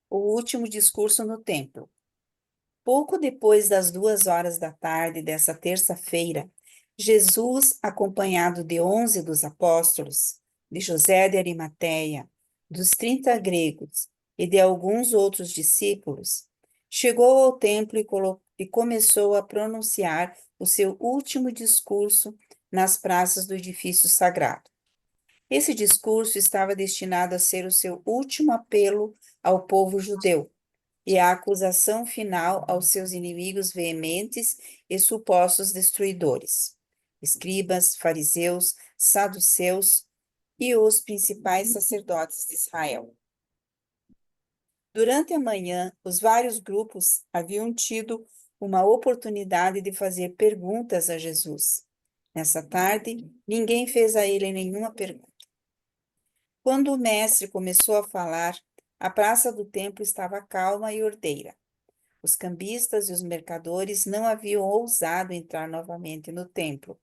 O último discurso no templo. Pouco depois das 2 horas da tarde dessa terça-feira, Jesus, acompanhado de 11 dos apóstolos, de José de Arimateia, dos 30 gregos e de alguns outros discípulos, chegou ao templo e começou a pronunciar o seu último discurso nas praças do edifício sagrado. Esse discurso estava destinado a ser o seu último apelo ao povo judeu e a acusação final aos seus inimigos veementes e supostos destruidores, escribas, fariseus, saduceus e os principais sacerdotes de Israel. Durante a manhã, os vários grupos haviam tido uma oportunidade de fazer perguntas a Jesus. Nessa tarde, ninguém fez a ele nenhuma pergunta. Quando o mestre começou a falar, a praça do templo estava calma e ordeira. Os cambistas e os mercadores não haviam ousado entrar novamente no templo,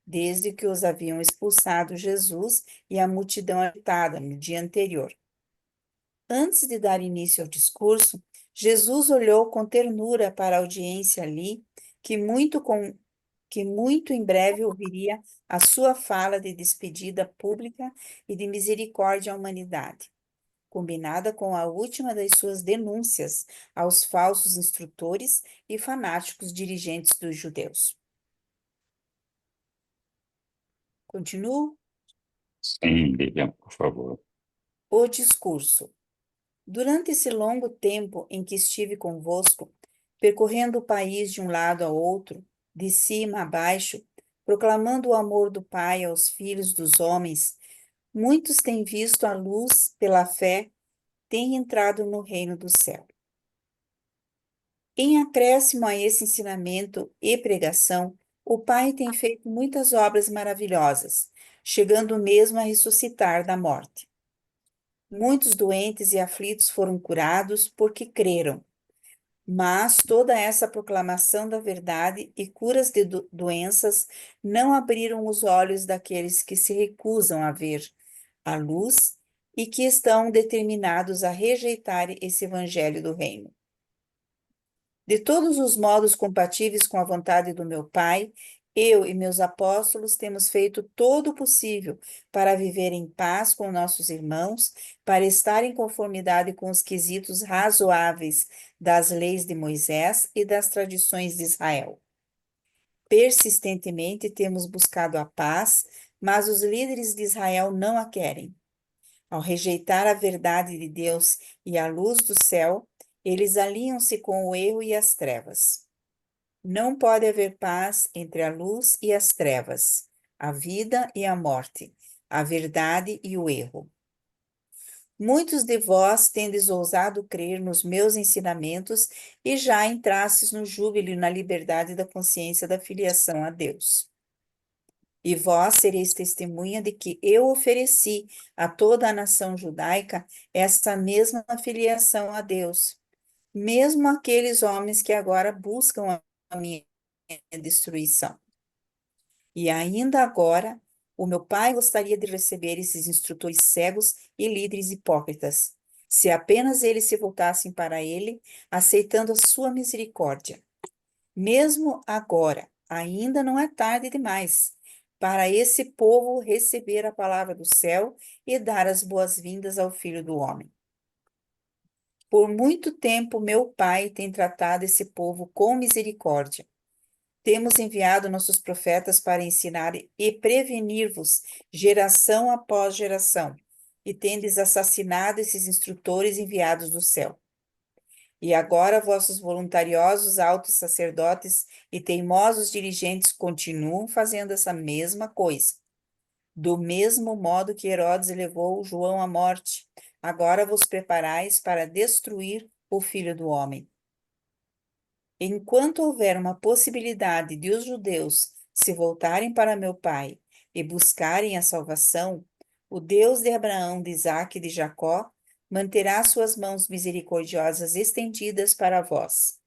desde que os haviam expulsado Jesus e a multidão agitada no dia anterior. Antes de dar início ao discurso, Jesus olhou com ternura para a audiência ali, que muito em breve ouviria a sua fala de despedida pública e de misericórdia à humanidade, combinada com a última das suas denúncias aos falsos instrutores e fanáticos dirigentes dos judeus. Continuo Sim, Lilian, por favor. o discurso. Durante esse longo tempo em que estive convosco, percorrendo o país de um lado a outro, de cima a baixo, proclamando o amor do Pai aos filhos dos homens, muitos têm visto a luz pela fé, têm entrado no reino do céu. Em acréscimo a esse ensinamento e pregação, o Pai tem feito muitas obras maravilhosas, chegando mesmo a ressuscitar da morte. Muitos doentes e aflitos foram curados porque creram. Mas toda essa proclamação da verdade e curas de doenças não abriram os olhos daqueles que se recusam a ver a luz e que estão determinados a rejeitar esse evangelho do reino. De todos os modos compatíveis com a vontade do meu Pai, eu e meus apóstolos temos feito todo o possível para viver em paz com nossos irmãos, para estar em conformidade com os quesitos razoáveis das leis de Moisés e das tradições de Israel. Persistentemente temos buscado a paz, mas os líderes de Israel não a querem. Ao rejeitar a verdade de Deus e a luz do céu, eles alinham-se com o erro e as trevas. Não pode haver paz entre a luz e as trevas, a vida e a morte, a verdade e o erro. Muitos de vós tendes ousado crer nos meus ensinamentos e já entrastes no júbilo e na liberdade da consciência da filiação a Deus. E vós sereis testemunha de que eu ofereci a toda a nação judaica essa mesma filiação a Deus, mesmo aqueles homens que agora buscam a minha destruição. E ainda agora, o meu Pai gostaria de receber esses instrutores cegos e líderes hipócritas, se apenas eles se voltassem para ele, aceitando a sua misericórdia. Mesmo agora, ainda não é tarde demais para esse povo receber a palavra do céu e dar as boas-vindas ao Filho do Homem. Por muito tempo, meu Pai tem tratado esse povo com misericórdia. Temos enviado nossos profetas para ensinar e prevenir-vos, geração após geração, e tendes assassinado esses instrutores enviados do céu. E agora vossos voluntariosos altos sacerdotes e teimosos dirigentes continuam fazendo essa mesma coisa. Do mesmo modo que Herodes levou João à morte, agora vos preparais para destruir o Filho do Homem. Enquanto houver uma possibilidade de os judeus se voltarem para meu Pai e buscarem a salvação, o Deus de Abraão, de Isaque e de Jacó manterá suas mãos misericordiosas estendidas para vós.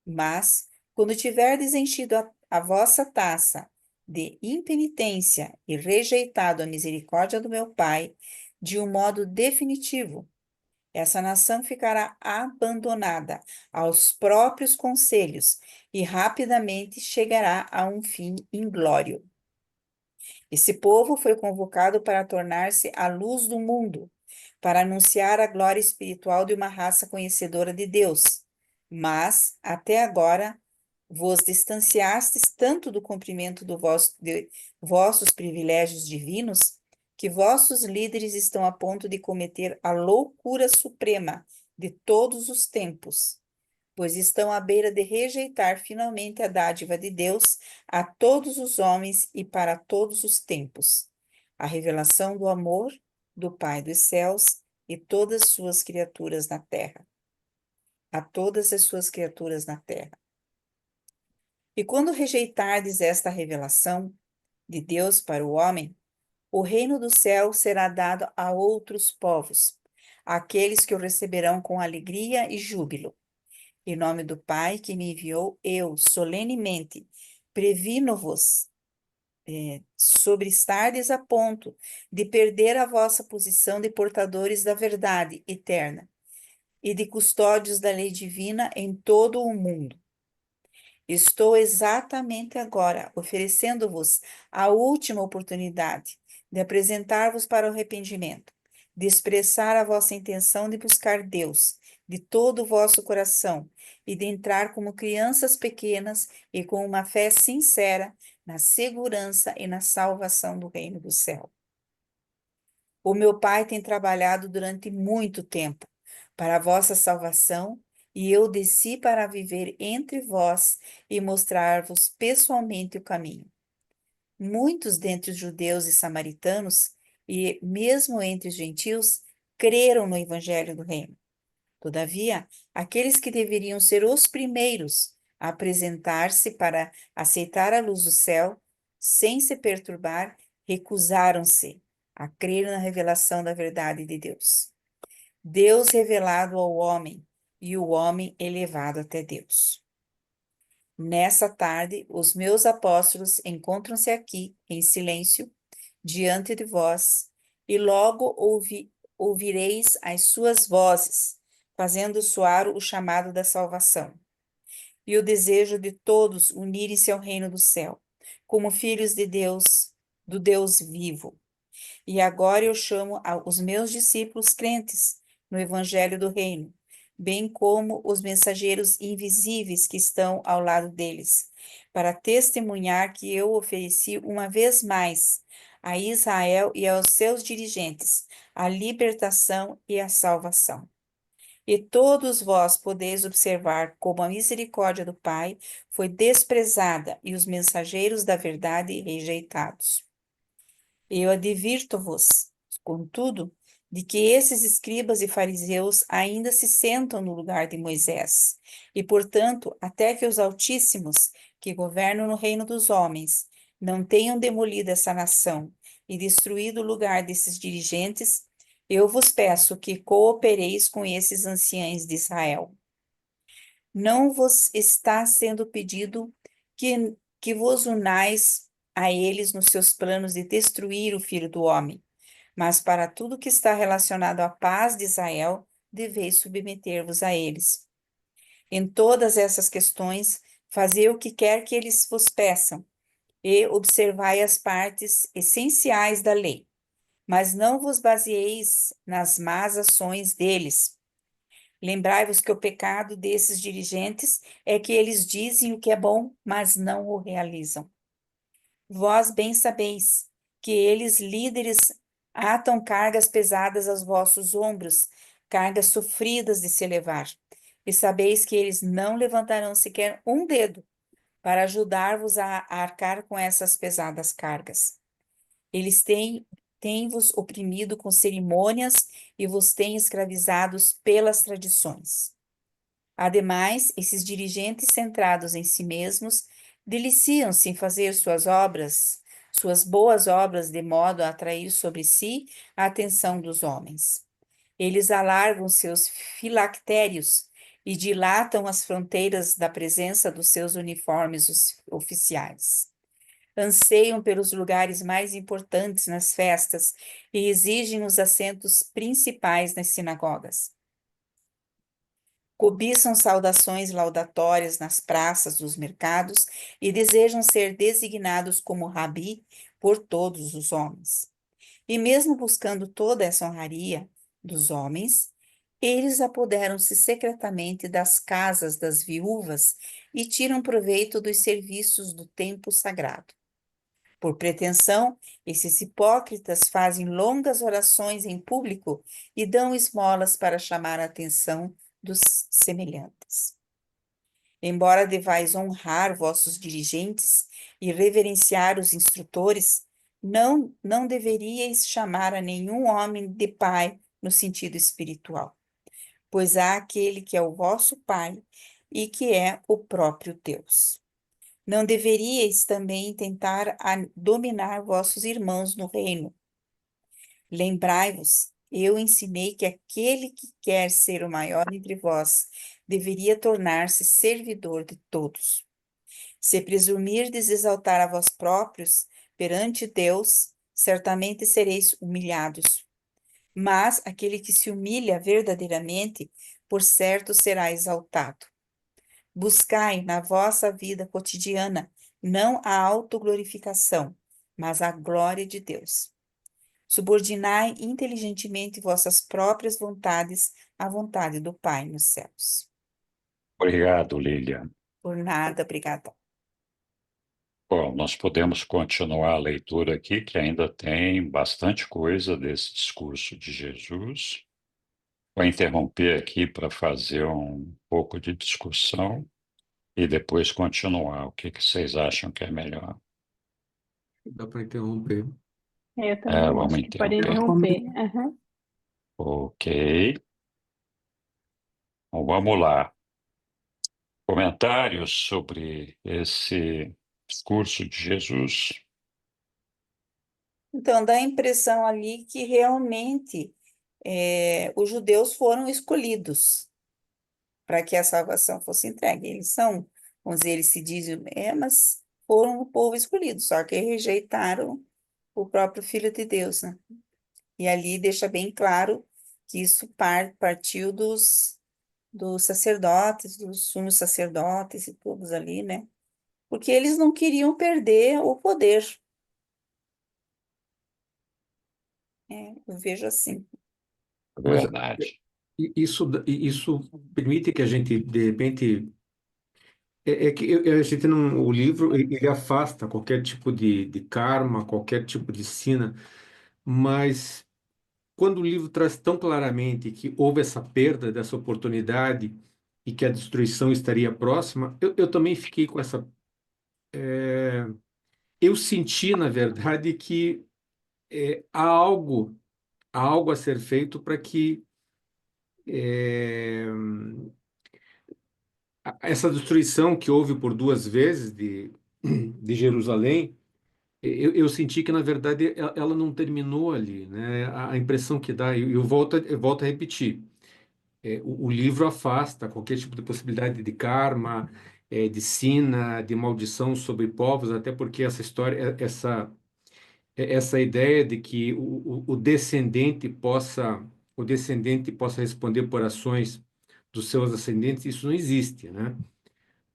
Mas, Quando tiverdes enchido a vossa taça de impenitência e rejeitado a misericórdia do meu Pai de um modo definitivo, essa nação ficará abandonada aos próprios conselhos e rapidamente chegará a um fim inglório. Esse povo foi convocado para tornar-se a luz do mundo, para anunciar a glória espiritual de uma raça conhecedora de Deus. Mas, até agora, vos distanciastes tanto do cumprimento de vossos privilégios divinos, que vossos líderes estão a ponto de cometer a loucura suprema de todos os tempos, pois estão à beira de rejeitar finalmente a dádiva de Deus a todos os homens e para todos os tempos, a revelação do amor do Pai dos céus e todas suas criaturas na terra, a todas as suas criaturas na terra. E quando rejeitardes esta revelação de Deus para o homem, o reino do céu será dado a outros povos, àqueles que o receberão com alegria e júbilo. Em nome do Pai que me enviou, eu, solenemente, previno-vos sobre estardes a ponto de perder a vossa posição de portadores da verdade eterna e de custódios da lei divina em todo o mundo. Estou exatamente agora oferecendo-vos a última oportunidade de apresentar-vos para o arrependimento, de expressar a vossa intenção de buscar Deus de todo o vosso coração e de entrar como crianças pequenas e com uma fé sincera na segurança e na salvação do reino do céu. O meu Pai tem trabalhado durante muito tempo para a vossa salvação, e eu desci para viver entre vós e mostrar-vos pessoalmente o caminho. Muitos dentre os judeus e samaritanos, e mesmo entre os gentios, creram no evangelho do reino. Todavia, aqueles que deveriam ser os primeiros a apresentar-se para aceitar a luz do céu, sem se perturbar, recusaram-se a crer na revelação da verdade de Deus. Deus revelado ao homem e o homem elevado até Deus. Nessa tarde, os meus apóstolos encontram-se aqui, em silêncio, diante de vós, e logo ouvireis as suas vozes, fazendo soar o chamado da salvação, e o desejo de todos unirem-se ao reino do céu, como filhos de Deus, do Deus vivo. E agora eu chamo os meus discípulos crentes no Evangelho do Reino, bem como os mensageiros invisíveis que estão ao lado deles, para testemunhar que eu ofereci uma vez mais a Israel e aos seus dirigentes a libertação e a salvação. E todos vós podeis observar como a misericórdia do Pai foi desprezada e os mensageiros da verdade rejeitados. Eu advirto-vos, contudo, de que esses escribas e fariseus ainda se sentam no lugar de Moisés, e, portanto, até que os Altíssimos, que governam no reino dos homens, não tenham demolido essa nação e destruído o lugar desses dirigentes, eu vos peço que coopereis com esses anciães de Israel. Não vos está sendo pedido que vos unais a eles nos seus planos de destruir o Filho do Homem, mas para tudo que está relacionado à paz de Israel, deveis submeter-vos a eles. Em todas essas questões, fazei o que quer que eles vos peçam, e observai as partes essenciais da lei, mas não vos baseeis nas más ações deles. Lembrai-vos que o pecado desses dirigentes é que eles dizem o que é bom, mas não o realizam. Vós bem sabeis que eles, líderes, atam cargas pesadas aos vossos ombros, cargas sofridas de se levar. E sabeis que eles não levantarão sequer um dedo para ajudar-vos a arcar com essas pesadas cargas. Eles têm-vos oprimido com cerimônias e vos têm escravizados pelas tradições. Ademais, esses dirigentes centrados em si mesmos deliciam-se em fazer suas boas obras, de modo a atrair sobre si a atenção dos homens. Eles alargam seus filactérios e dilatam as fronteiras da presença dos seus uniformes oficiais. Anseiam pelos lugares mais importantes nas festas e exigem os assentos principais nas sinagogas. Cobiçam saudações laudatórias nas praças dos mercados e desejam ser designados como rabi por todos os homens. E mesmo buscando toda essa honraria dos homens, eles apoderam-se secretamente das casas das viúvas e tiram proveito dos serviços do templo sagrado. Por pretensão, esses hipócritas fazem longas orações em público e dão esmolas para chamar a atenção dos semelhantes. Embora devais honrar vossos dirigentes e reverenciar os instrutores, não deveríeis chamar a nenhum homem de pai no sentido espiritual, pois há aquele que é o vosso pai e que é o próprio Deus. Não deveríeis também tentar dominar vossos irmãos no reino. Lembrai-vos, eu ensinei que aquele que quer ser o maior entre vós deveria tornar-se servidor de todos. Se presumirdes exaltar a vós próprios perante Deus, certamente sereis humilhados. Mas aquele que se humilha verdadeiramente, por certo será exaltado. Buscai na vossa vida cotidiana não a autoglorificação, mas a glória de Deus. Subordinai inteligentemente vossas próprias vontades à vontade do Pai nos céus. Obrigado, Lilian. Por nada, obrigada. Bom, nós podemos continuar a leitura aqui, que ainda tem bastante coisa desse discurso de Jesus. Vou interromper aqui para fazer um pouco de discussão e depois continuar. O que que vocês acham que é melhor? Dá para interromper. Eu também Vamos acho que pode interromper. interromper. Aham. Ok. Então, vamos lá. Comentários sobre esse discurso de Jesus? Então, dá a impressão ali que realmente os judeus foram escolhidos para que a salvação fosse entregue. Eles são, vamos dizer, eles se dizem, mas foram o povo escolhido, só que rejeitaram o próprio Filho de Deus, né? E ali deixa bem claro que isso partiu dos sacerdotes, dos sumos sacerdotes e todos ali, né? Porque eles não queriam perder o poder. Eu vejo assim. Mas Verdade. isso permite que a gente, de repente, é que a gente não, o livro ele afasta qualquer tipo de karma, qualquer tipo de sina, mas quando o livro traz tão claramente que houve essa perda dessa oportunidade e que a destruição estaria próxima, eu também fiquei com essa. Eu senti, na verdade, que há algo a ser feito para que é, essa destruição que houve por duas vezes de Jerusalém, eu senti que, na verdade, ela não terminou ali, né? A impressão que dá, e eu volto a repetir, o livro afasta qualquer tipo de possibilidade de karma, de sina, de maldição sobre povos, até porque essa história, essa ideia de que o descendente possa responder por ações dos seus ascendentes, isso não existe, né?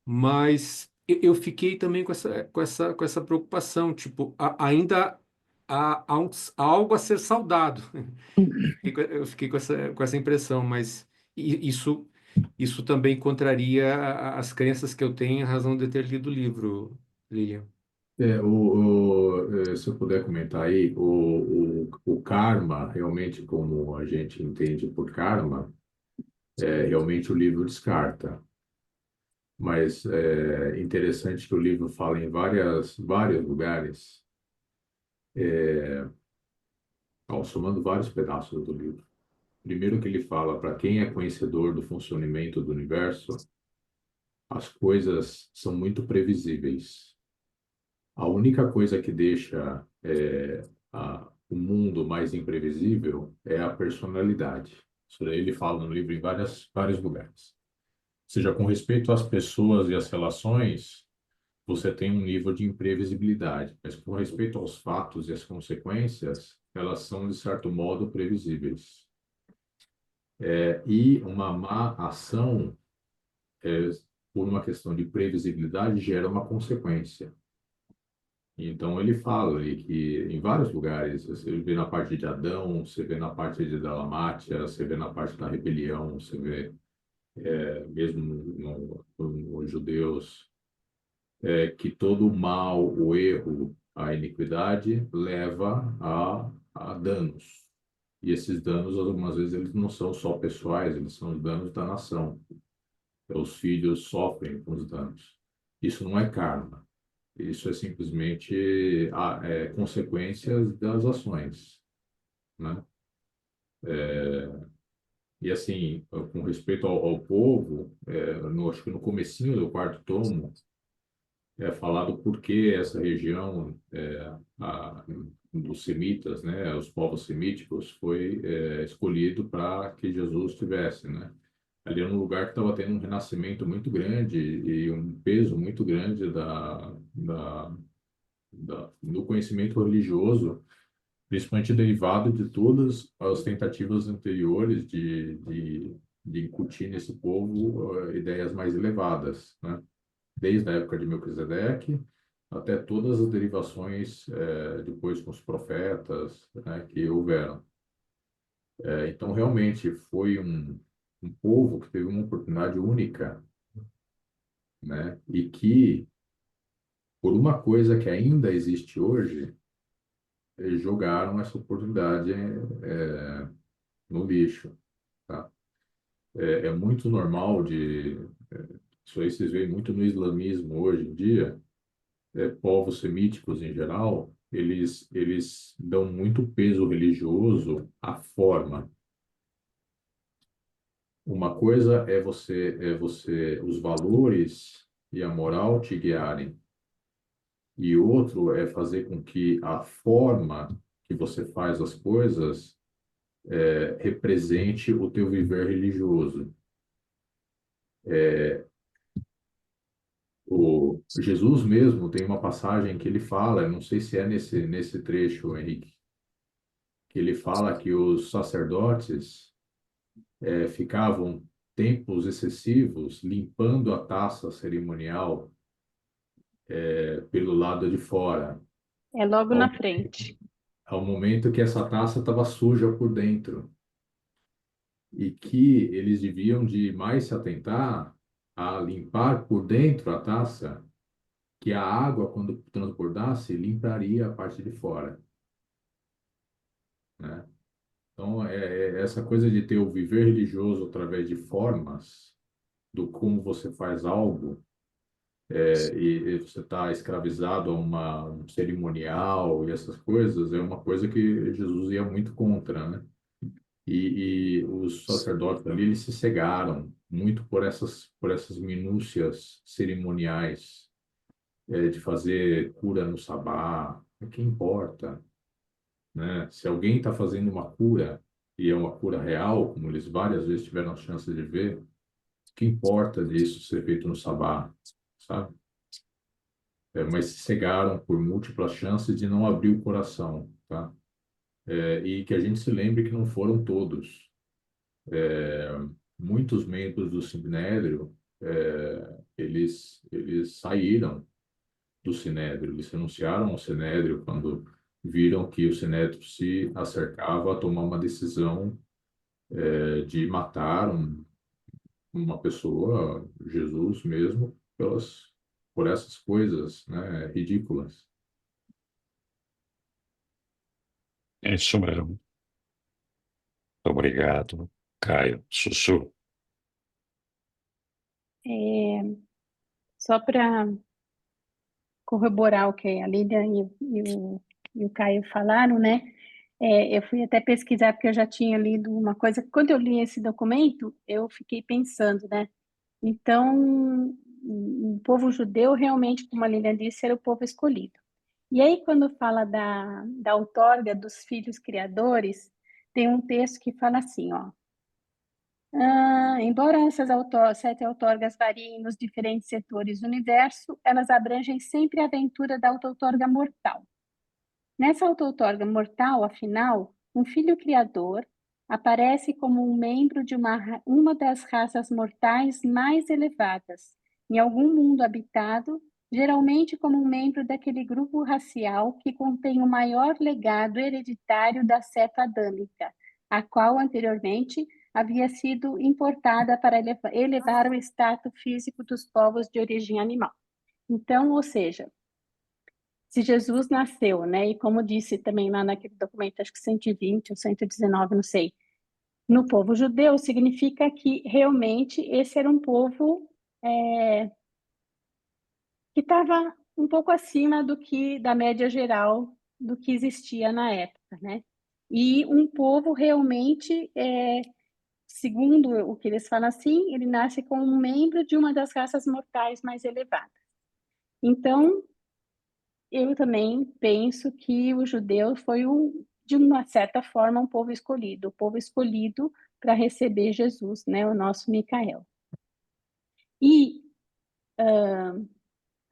Mas eu fiquei também com essa preocupação, tipo, ainda há algo a ser saudado. Eu fiquei com essa impressão, mas isso também contraria as crenças que eu tenho em razão de ter lido o livro, Lilian. Se eu puder comentar aí, o karma, realmente, como a gente entende por karma, realmente o livro descarta. Mas é interessante que o livro fala em vários lugares, somando vários pedaços do livro. Primeiro que ele fala, para quem é conhecedor do funcionamento do universo, as coisas são muito previsíveis. A única coisa que deixa o mundo mais imprevisível é a personalidade. Isso daí ele fala no livro em vários lugares. seja, com respeito às pessoas e às relações, você tem um nível de imprevisibilidade, mas com respeito aos fatos e às consequências, elas são, de certo modo, previsíveis. E uma má ação, é, por uma questão de previsibilidade, gera uma consequência. Então ele fala ali que em vários lugares, você vê na parte de Adão, você vê na parte de Dalamátia, você vê na parte da rebelião, você vê mesmo nos judeus, que todo o mal, o erro, a iniquidade leva a danos. E esses danos, algumas vezes, eles não são só pessoais, eles são os danos da nação. Os filhos sofrem com os danos. Isso não é karma. Isso é simplesmente consequências das ações, né? E assim, com respeito ao povo, acho que no comecinho do quarto tomo, é falado por que essa região dos semitas, né, os povos semíticos, foi escolhido para que Jesus estivesse, né? Ali era um lugar que estava tendo um renascimento muito grande e um peso muito grande do conhecimento religioso, principalmente derivado de todas as tentativas anteriores de incutir nesse povo ideias mais elevadas, né? Desde a época de Melquisedeque até todas as derivações depois com os profetas, né, que houveram. Então, realmente, foi um povo que teve uma oportunidade única, né, e que, por uma coisa que ainda existe hoje, eles jogaram essa oportunidade no lixo, tá? É muito normal isso aí vocês veem muito no islamismo hoje em dia, povos semíticos em geral, eles dão muito peso religioso à forma. Uma coisa os valores e a moral te guiarem, e outro é fazer com que a forma que você faz as coisas represente o teu viver religioso. O Jesus mesmo tem uma passagem que ele fala, eu não sei se é nesse trecho, Henrique, que ele fala que os sacerdotes ficavam tempos excessivos limpando a taça cerimonial pelo lado de fora, É logo ao, na frente. ao momento que essa taça estava suja por dentro, e que eles deviam de mais se atentar a limpar por dentro a taça, que a água, quando transbordasse, limparia a parte de fora, né? Então, essa coisa de ter o viver religioso através de formas, do como você faz algo, e você está escravizado a um cerimonial e essas coisas, é uma coisa que Jesus ia muito contra, né? E os sacerdotes ali, eles se cegaram muito por essas minúcias cerimoniais, de fazer cura no sabá, o que importa, né? Se alguém está fazendo uma cura, e é uma cura real, como eles várias vezes tiveram a chance de ver, o que importa disso ser feito no sabá, sabe? Mas se cegaram por múltiplas chances de não abrir o coração, tá? E que a gente se lembre que não foram todos. Muitos membros do Sinédrio, eles saíram do Sinédrio, eles renunciaram ao Sinédrio quando viram que o Sinédrio se acercava a tomar uma decisão de matar uma pessoa, Jesus mesmo, por essas coisas, né, ridículas. É isso mesmo. Muito obrigado, Caio. Sussu. Só para corroborar o que a Lídia e o Caio falaram, né? Eu fui até pesquisar porque eu já tinha lido uma coisa. Quando eu li esse documento, eu fiquei pensando, né? Então, o povo judeu realmente, como a Lídia disse, era o povo escolhido. E aí, quando fala da outorga dos filhos criadores, tem um texto que fala assim, ó. Embora essas sete outorgas variem nos diferentes setores do universo, elas abrangem sempre a aventura da auto-outorga mortal. Nessa auto-outorga mortal, afinal, um filho criador aparece como um membro de uma das raças mortais mais elevadas, em algum mundo habitado, geralmente como um membro daquele grupo racial que contém o maior legado hereditário da seta adâmica, a qual anteriormente havia sido importada para elevar o status físico dos povos de origem animal. Então, ou seja, se Jesus nasceu, né, e como disse também lá naquele documento, acho que 120 ou 119, não sei, no povo judeu, significa que realmente esse era um povo que estava um pouco acima da média geral do que existia na época, né? E um povo realmente, segundo o que eles falam assim, ele nasce como um membro de uma das raças mortais mais elevadas. Então, eu também penso que o judeu foi, de uma certa forma, um povo escolhido, o povo escolhido para receber Jesus, né, o nosso Micael. E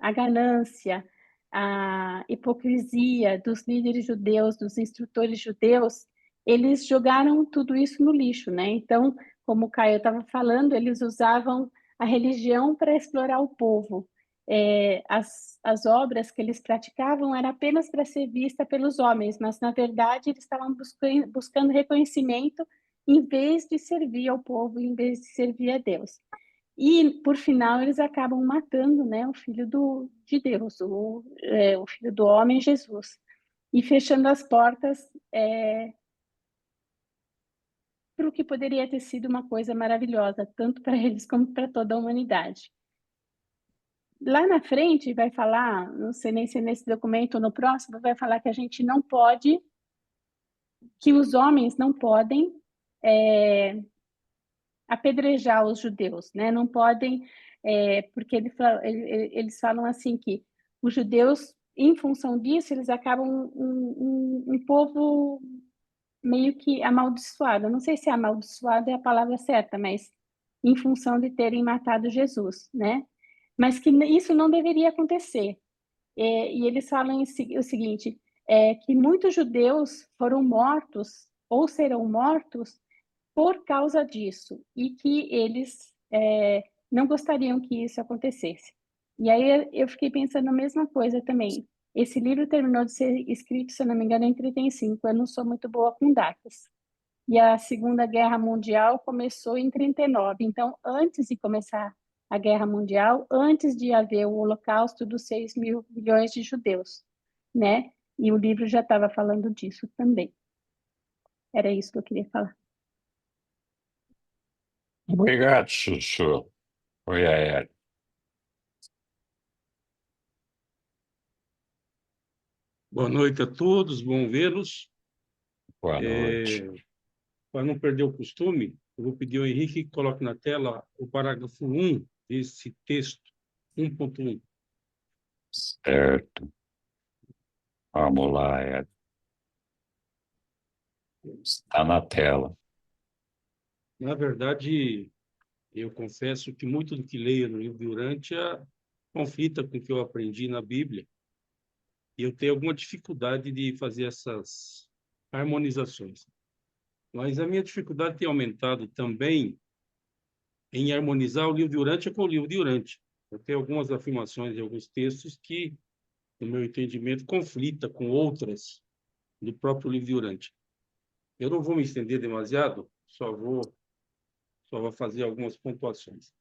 a ganância, a hipocrisia dos líderes judeus, dos instrutores judeus, eles jogaram tudo isso no lixo, né? Então, como o Caio estava falando, eles usavam a religião para explorar o povo. As obras que eles praticavam era apenas para ser vista pelos homens, mas na verdade eles estavam buscando reconhecimento em vez de servir ao povo, em vez de servir a Deus. E, por final, eles acabam matando, né, o filho de Deus, o filho do homem, Jesus, e fechando as portas para o que poderia ter sido uma coisa maravilhosa, tanto para eles como para toda a humanidade. Lá na frente vai falar, não sei nem se é nesse documento ou no próximo, vai falar que a gente não pode, que os homens não podem apedrejar os judeus, né? Não podem, porque eles falam assim que os judeus, em função disso, eles acabam um povo meio que amaldiçoado. Eu não sei se amaldiçoado é a palavra certa, mas em função de terem matado Jesus, né? Mas que isso não deveria acontecer. E eles falam o seguinte, que muitos judeus foram mortos ou serão mortos por causa disso, e que eles não gostariam que isso acontecesse. E aí eu fiquei pensando a mesma coisa também. Esse livro terminou de ser escrito, se eu não me engano, em 1935. Eu não sou muito boa com datas. E a Segunda Guerra Mundial começou em 1939. Então, antes de começar a Guerra Mundial, antes de haver o Holocausto dos 6 milhões de judeus, né? E o livro já estava falando disso também. Era isso que eu queria falar. Obrigado, Chuchu. Oi, Aéreo. Boa noite a todos, bom vê-los. Boa noite. Para não perder o costume, eu vou pedir ao Henrique que coloque na tela o parágrafo 1 desse texto, 1.1. Certo. Vamos lá, Aéreo. Está na tela. Na verdade, eu confesso que muito do que leio no livro de Urântia conflita com o que eu aprendi na Bíblia, e eu tenho alguma dificuldade de fazer essas harmonizações. Mas a minha dificuldade tem aumentado também em harmonizar o livro de Urântia com o livro de Urântia. Eu tenho algumas afirmações de alguns textos que, no meu entendimento, conflita com outras do próprio livro de Urântia. Eu não vou me estender demasiado, só vou fazer algumas pontuações.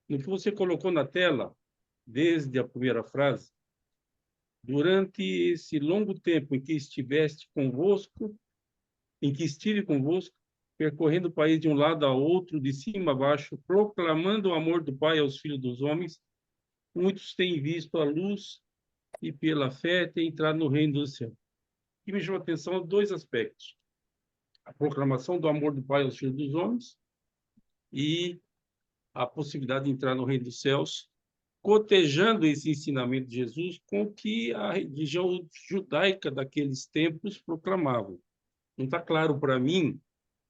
No que você colocou na tela, desde a primeira frase, durante esse longo tempo em que estive convosco, percorrendo o país de um lado a outro, de cima a baixo, proclamando o amor do Pai aos filhos dos homens, muitos têm visto a luz e pela fé têm entrado no reino do céu. E me chamou a atenção dois aspectos: a proclamação do amor do Pai aos filhos dos homens e a possibilidade de entrar no reino dos céus, cotejando esse ensinamento de Jesus com o que a religião judaica daqueles tempos proclamava. Não está claro para mim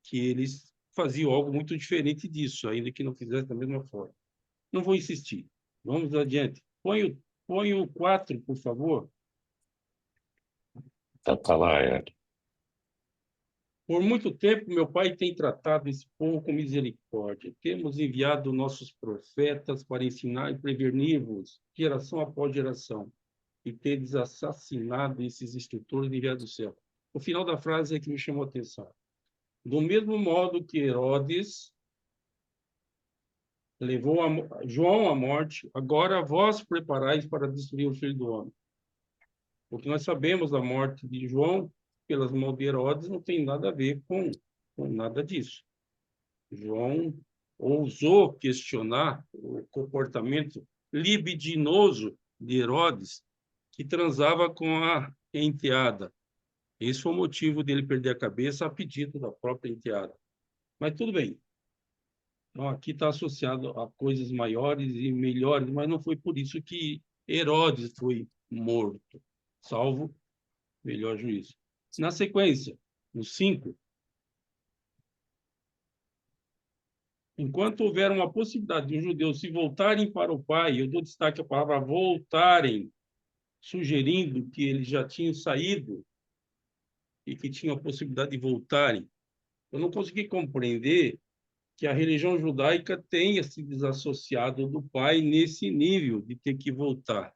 que eles faziam algo muito diferente disso, ainda que não fizesse da mesma forma. Não vou insistir. Vamos adiante. Põe o 4, por favor. Tá lá, Hélio. Por muito tempo, meu pai tem tratado esse povo com misericórdia. Temos enviado nossos profetas para ensinar e prevenir-vos, geração após geração, e teres assassinado esses instrutores enviados do céu. O final da frase é que me chamou a atenção. Do mesmo modo que Herodes levou João à morte, agora vós preparais para destruir o Filho do Homem. Porque nós sabemos a morte de João pelas mãos de Herodes não tem nada a ver com nada disso. João ousou questionar o comportamento libidinoso de Herodes, que transava com a enteada. Esse foi o motivo dele perder a cabeça a pedido da própria enteada. Mas tudo bem. Então, aqui está associado a coisas maiores e melhores, mas não foi por isso que Herodes foi morto, salvo melhor juízo. Na sequência, no 5, enquanto houver uma possibilidade de os judeus se voltarem para o Pai, eu dou destaque à palavra voltarem, sugerindo que eles já tinham saído e que tinham a possibilidade de voltarem. Eu não consegui compreender que a religião judaica tenha se desassociado do Pai nesse nível de ter que voltar.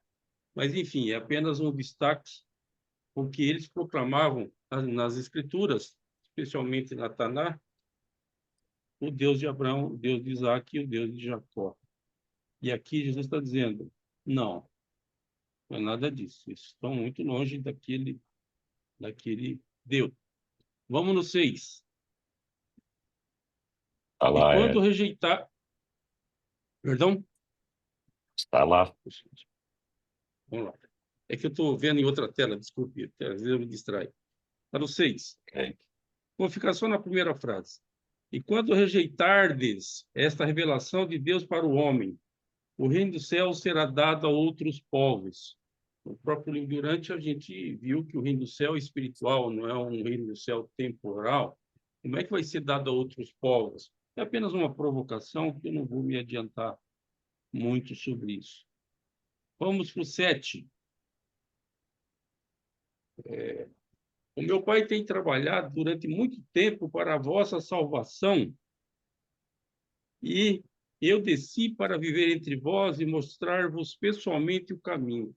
Mas, enfim, é apenas um destaque, porque eles proclamavam nas Escrituras, especialmente na Taná, o Deus de Abraão, o Deus de Isaac e o Deus de Jacó. E aqui Jesus está dizendo, não é nada disso. Eles estão muito longe daquele Deus. Vamos no 6. Tá E lá, quando Hélio. rejeitar... Perdão? Está lá. Vamos lá. É que eu estou vendo em outra tela, desculpe, às vezes eu me distraio. Está no 6. Ok. Vou ficar só na primeira frase. E quando rejeitardes esta revelação de Deus para o homem, o reino do céu será dado a outros povos. No próprio livro Durante, a gente viu que o reino do céu é espiritual, não é um reino do céu temporal. Como é que vai ser dado a outros povos? É apenas uma provocação, que eu não vou me adiantar muito sobre isso. Vamos para o 7. O meu pai tem trabalhado durante muito tempo para a vossa salvação, e eu desci para viver entre vós e mostrar-vos pessoalmente o caminho.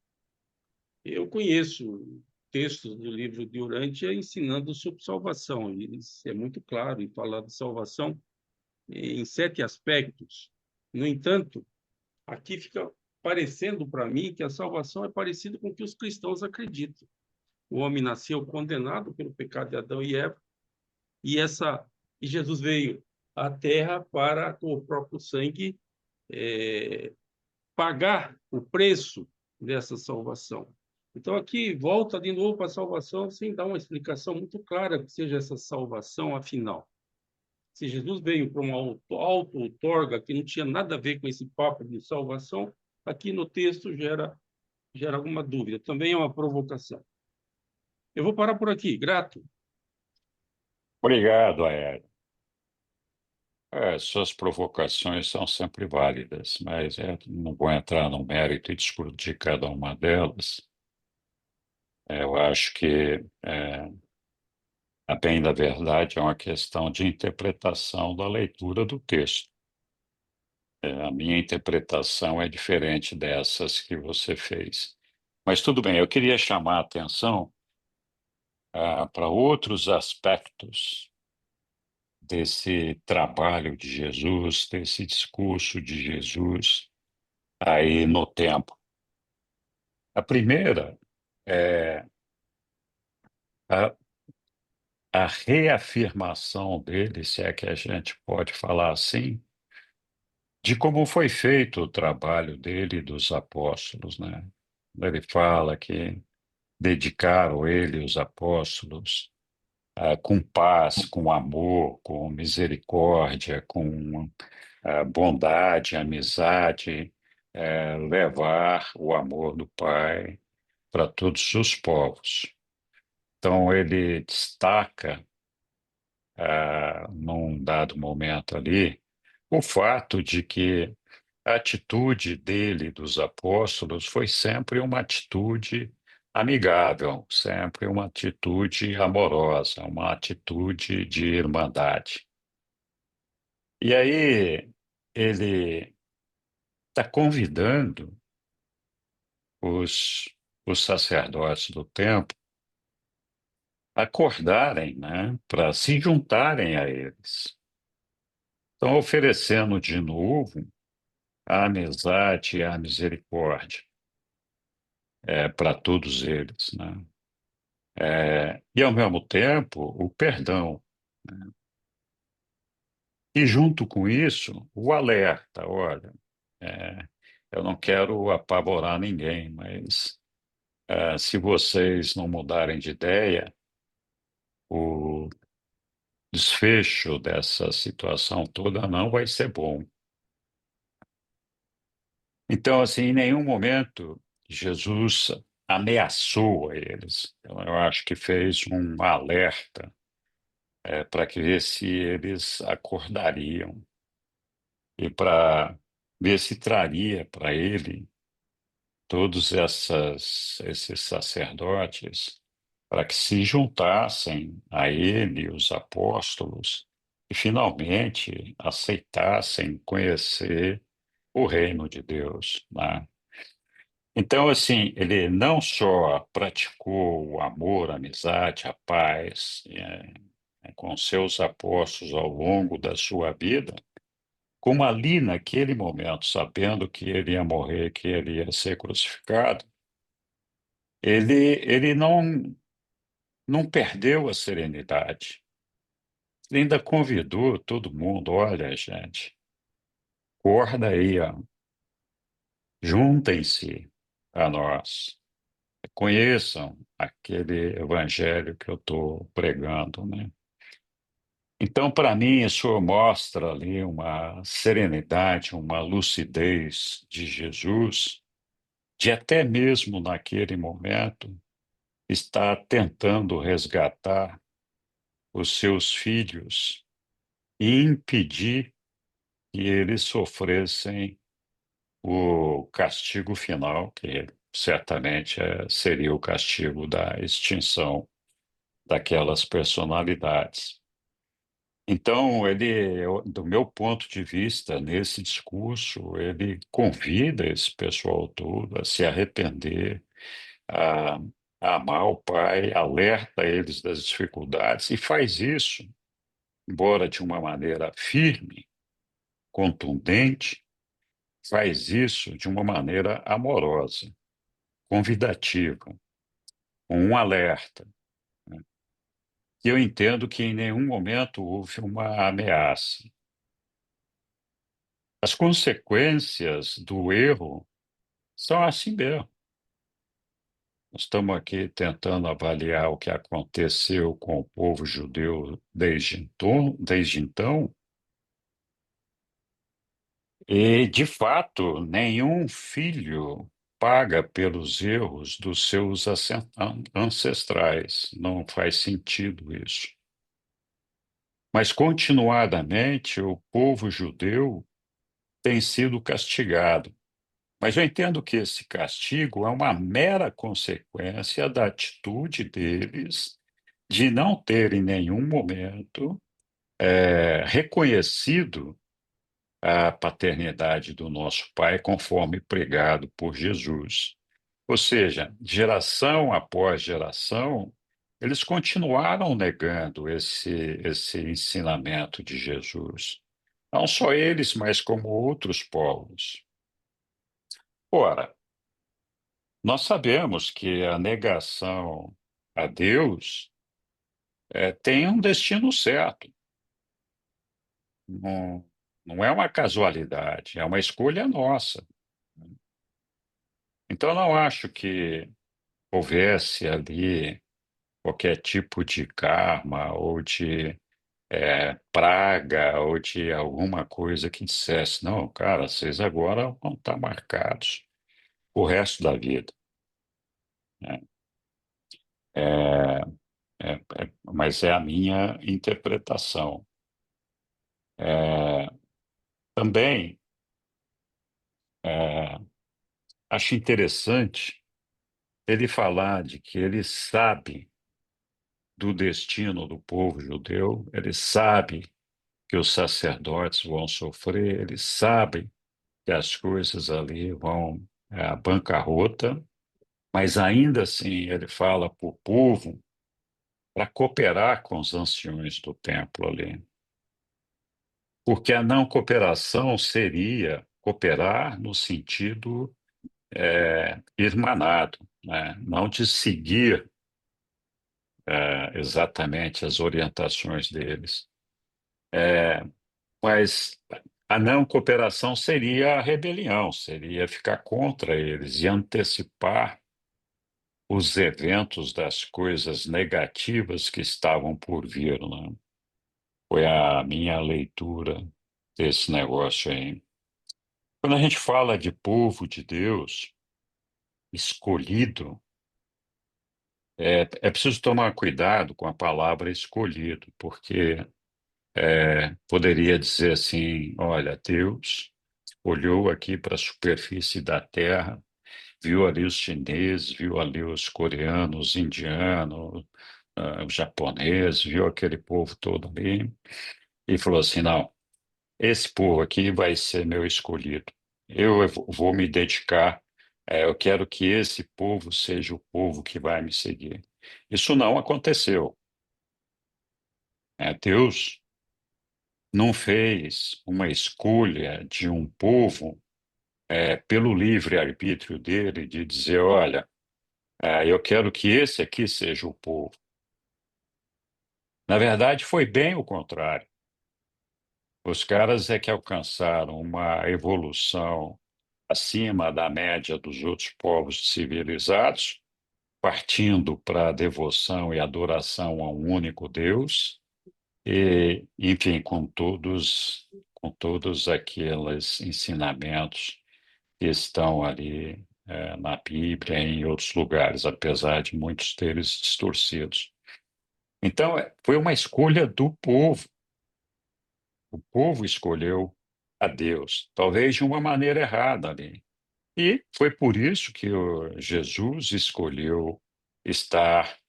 Eu conheço textos do livro de Urântia ensinando sobre salvação. É muito claro em falar de salvação em 7 aspectos. No entanto, aqui fica parecendo para mim que a salvação é parecida com o que os cristãos acreditam. O homem nasceu condenado pelo pecado de Adão e Eva, e Jesus veio à Terra para, com o próprio sangue, pagar o preço dessa salvação. Então, aqui, volta de novo para a salvação, sem dar uma explicação muito clara que seja essa salvação, afinal. Se Jesus veio para uma auto-outorga que não tinha nada a ver com esse papo de salvação, aqui no texto gera alguma dúvida. Também é uma provocação. Eu vou parar por aqui. Grato. Obrigado, Hélio. Suas provocações são sempre válidas, mas não vou entrar no mérito e discutir cada uma delas. Eu acho que, a bem da verdade, é uma questão de interpretação da leitura do texto. A minha interpretação é diferente dessas que você fez. Mas tudo bem, eu queria chamar a atenção para outros aspectos desse trabalho de Jesus, desse discurso de Jesus aí no tempo. A primeira é a, a reafirmação dele, se é que a gente pode falar assim, de como foi feito o trabalho dele e dos apóstolos, né? Ele fala que dedicaram ele, os apóstolos, com paz, com amor, com misericórdia, com bondade, amizade, levar o amor do Pai para todos os povos. Então, ele destaca num dado momento ali, o fato de que a atitude dele, dos apóstolos, foi sempre uma atitude amigável, sempre uma atitude amorosa, uma atitude de irmandade. E aí ele está convidando os, os sacerdotes do templo a acordarem, né, para se juntarem a eles. Estão oferecendo de novo a amizade e a misericórdia para todos eles, né? E, ao mesmo tempo, o perdão. E, junto com isso, o alerta: olha, é, eu não quero apavorar ninguém, mas se vocês não mudarem de ideia, o desfecho dessa situação toda não vai ser bom. Então, assim, em nenhum momento Jesus ameaçou a eles. Então, eu acho que fez um alerta para que ver se eles acordariam e para ver se traria para ele todos esses sacerdotes para que se juntassem a ele, os apóstolos, e finalmente aceitassem conhecer o reino de Deus, né? Então, assim, ele não só praticou o amor, a amizade, a paz, com seus apóstolos ao longo da sua vida, como ali naquele momento, sabendo que ele ia morrer, que ele ia ser crucificado, ele não perdeu a serenidade. Ele ainda convidou todo mundo: olha, gente, acorda aí, ó, juntem-se a nós, conheçam aquele evangelho que eu estou pregando, né? Então, para mim, isso mostra ali uma serenidade, uma lucidez de Jesus, de até mesmo naquele momento estar tentando resgatar os seus filhos e impedir que eles sofressem o castigo final, que certamente seria o castigo da extinção daquelas personalidades. Então, do meu ponto de vista, nesse discurso, ele convida esse pessoal todo a se arrepender, a, a amar o Pai, alerta eles das dificuldades e faz isso, embora de uma maneira firme, contundente, faz isso de uma maneira amorosa, convidativa, com um alerta, né? E eu entendo que em nenhum momento houve uma ameaça. As consequências do erro são assim mesmo. Nós estamos aqui tentando avaliar o que aconteceu com o povo judeu desde então, e, de fato, nenhum filho paga pelos erros dos seus ancestrais. Não faz sentido isso. Mas, continuadamente, o povo judeu tem sido castigado. Mas eu entendo que esse castigo é uma mera consequência da atitude deles de não ter em nenhum momento reconhecido a paternidade do nosso Pai conforme pregado por Jesus. Ou seja, geração após geração, eles continuaram negando esse ensinamento de Jesus. Não só eles, mas como outros povos. Ora, nós sabemos que a negação a Deus tem um destino certo. Não, não é uma casualidade, é uma escolha nossa. Então, eu não acho que houvesse ali qualquer tipo de karma ou de praga ou de alguma coisa que dissesse: não, cara, vocês agora vão estar marcados o resto da vida, né? É, mas mas é a minha interpretação. Também acho interessante ele falar de que ele sabe do destino do povo judeu, ele sabe que os sacerdotes vão sofrer, ele sabe que as coisas ali vão à bancarrota, mas ainda assim ele fala para o povo para cooperar com os anciões do templo ali. Porque a não cooperação seria cooperar no sentido irmanado, né? Não de seguir exatamente as orientações deles. Mas a não cooperação seria a rebelião, seria ficar contra eles e antecipar os eventos das coisas negativas que estavam por vir, né? Foi a minha leitura desse negócio aí. Quando a gente fala de povo de Deus escolhido, é preciso tomar cuidado com a palavra escolhido, porque poderia dizer assim: olha, Deus olhou aqui para a superfície da terra, viu ali os chineses, viu ali os coreanos, os indianos, os japoneses, viu aquele povo todo ali, e falou assim: não, esse povo aqui vai ser meu escolhido. Eu vou me dedicar, eu quero que esse povo seja o povo que vai me seguir. Isso não aconteceu. Deus não fez uma escolha de um povo pelo livre-arbítrio dele, de dizer: olha, eu quero que esse aqui seja o povo. Na verdade, foi bem o contrário. Os caras é que alcançaram uma evolução acima da média dos outros povos civilizados, partindo para a devoção e adoração a um único Deus, e, enfim, com todos aqueles ensinamentos que estão ali na Bíblia e em outros lugares, apesar de muitos deles distorcidos. Então, foi uma escolha do povo. O povo escolheu a Deus, talvez de uma maneira errada ali. E foi por isso que Jesus escolheu estar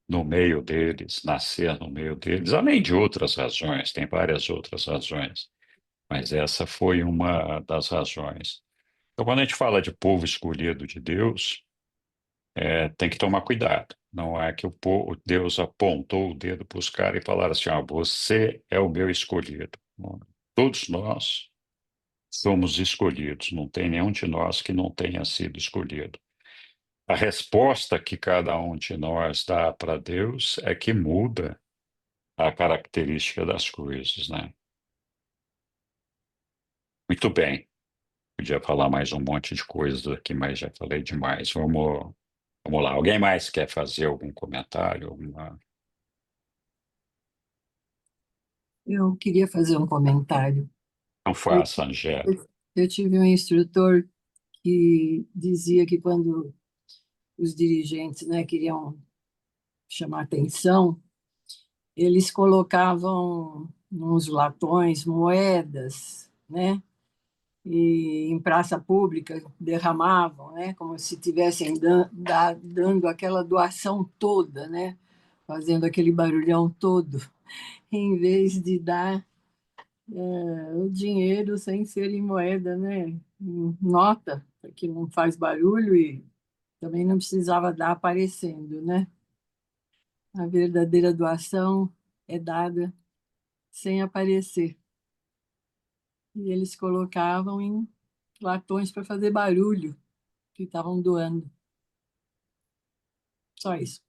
no meio deles, nascer no meio deles, além de outras razões, tem várias outras razões, mas essa foi uma das razões. Então, quando a gente fala de povo escolhido de Deus, tem que tomar cuidado. Não é que Deus apontou o dedo para os caras e falaram assim: você é o meu escolhido. Todos nós somos escolhidos, não tem nenhum de nós que não tenha sido escolhido. A resposta que cada um de nós dá para Deus é que muda a característica das coisas, né? Muito bem. Podia falar mais um monte de coisas aqui, mas já falei demais. Vamos lá. Alguém mais quer fazer algum comentário? Eu queria fazer um comentário. Não Eu, faça, Angélica. eu tive um instrutor que dizia que quando os dirigentes, né, queriam chamar atenção, eles colocavam nos latões moedas, né, e em praça pública derramavam, né, como se estivessem dando aquela doação toda, né, fazendo aquele barulhão todo, em vez de dar o dinheiro sem ser em moeda, né? Em nota, que não faz barulho e também não precisava dar aparecendo, né? A verdadeira doação é dada sem aparecer. E eles colocavam em latões para fazer barulho que estavam doando. Só isso.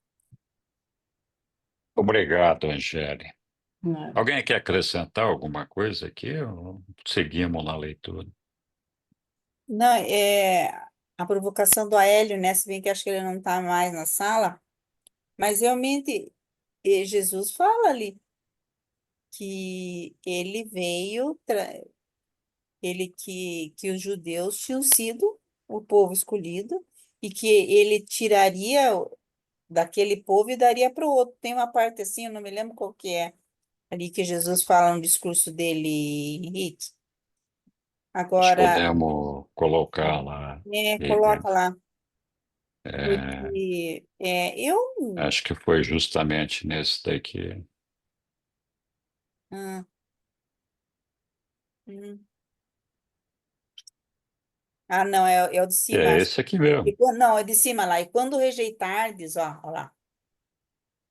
Obrigado, Angélica. Né? Alguém quer acrescentar alguma coisa aqui ou seguimos na leitura? Não, a provocação do Aélio, né? Se bem que acho que ele não está mais na sala, mas realmente Jesus fala ali que ele veio, que os judeus tinham sido o povo escolhido e que ele tiraria daquele povo e daria para o outro. Tem uma parte assim, eu não me lembro qual que é, ali que Jesus fala no discurso dele, Henrique. Nós Agora, podemos colocar lá. coloca lá, É, porque eu. acho que foi justamente nesse daqui. Ah, hum. Ah, não, é o de cima. É esse aqui mesmo. Não, é de cima lá. E quando rejeitardes, ó lá.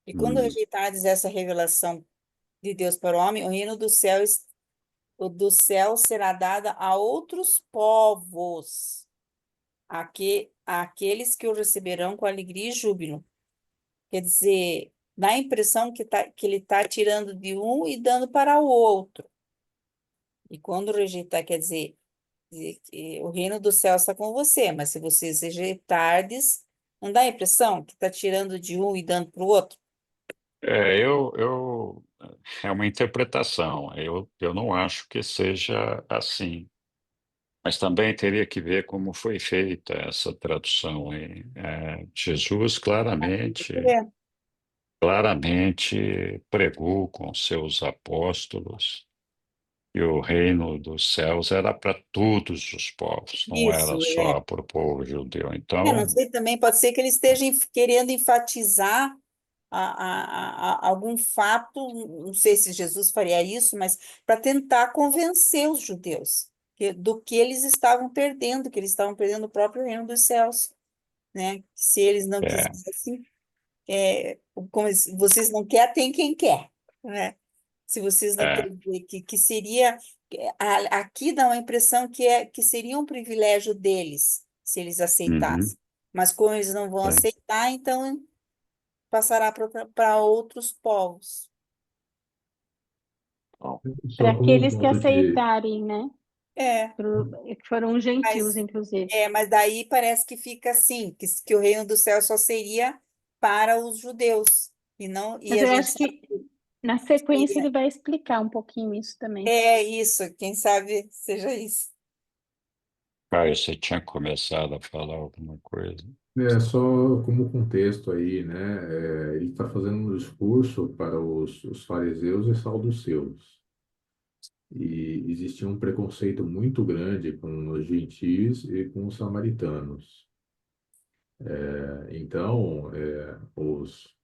E quando Hum. rejeitardes essa revelação de Deus para o homem, o reino do céu será dado a outros povos, aqueles que o receberão com alegria e júbilo. Quer dizer, dá a impressão que ele está tirando de um e dando para o outro. E quando rejeitar, quer dizer que o reino do céu está com você, mas se vocês rejeitardes, não dá a impressão que está tirando de um e dando para o outro? É uma interpretação. Eu não acho que seja assim. Mas também teria que ver como foi feita essa tradução aí. Jesus É, claramente pregou com seus apóstolos que o reino dos céus era para todos os povos, não era isso, só para o povo judeu. não Então, sei também, pode ser que ele esteja querendo enfatizar algum fato, não sei se Jesus faria isso, mas para tentar convencer os judeus do que eles estavam perdendo, que eles estavam perdendo o próprio reino dos céus, né? Se eles não é, quisessem, vocês não querem, tem quem quer, né? Se vocês não é, querem ver que seria, aqui dá uma impressão que seria um privilégio deles, se eles uhum, aceitassem. Mas como eles não vão é. aceitar, então passará para outros povos. Bom, Para Só como um aqueles que ponto de. aceitarem, né? É, Que foram gentios, mas, inclusive. mas daí parece que fica assim, que o reino do céu só seria para os judeus, e não, e Mas a eu gente acho sabe que na que sequência seria. ele vai explicar um pouquinho isso também. É isso, quem sabe seja isso. Caio, você tinha começado a falar alguma coisa? Só como contexto aí, né? Ele está fazendo um discurso para os fariseus e saduceus. E existia um preconceito muito grande com os gentios e com os samaritanos. Então, os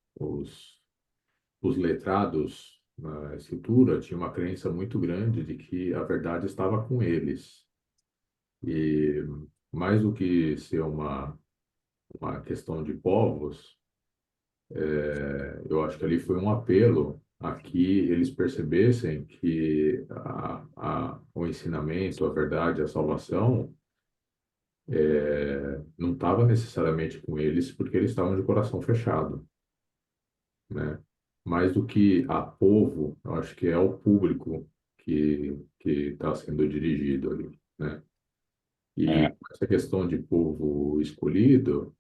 letrados na escritura tinham uma crença muito grande de que a verdade estava com eles. E mais do que ser uma questão de povos, eu acho que ali foi um apelo a que eles percebessem que o ensinamento, a verdade, a salvação não estava necessariamente com eles, porque eles estavam de coração fechado, né? Mais do que a povo, eu acho que é o público que está sendo dirigido ali, né? É, E essa questão de povo escolhido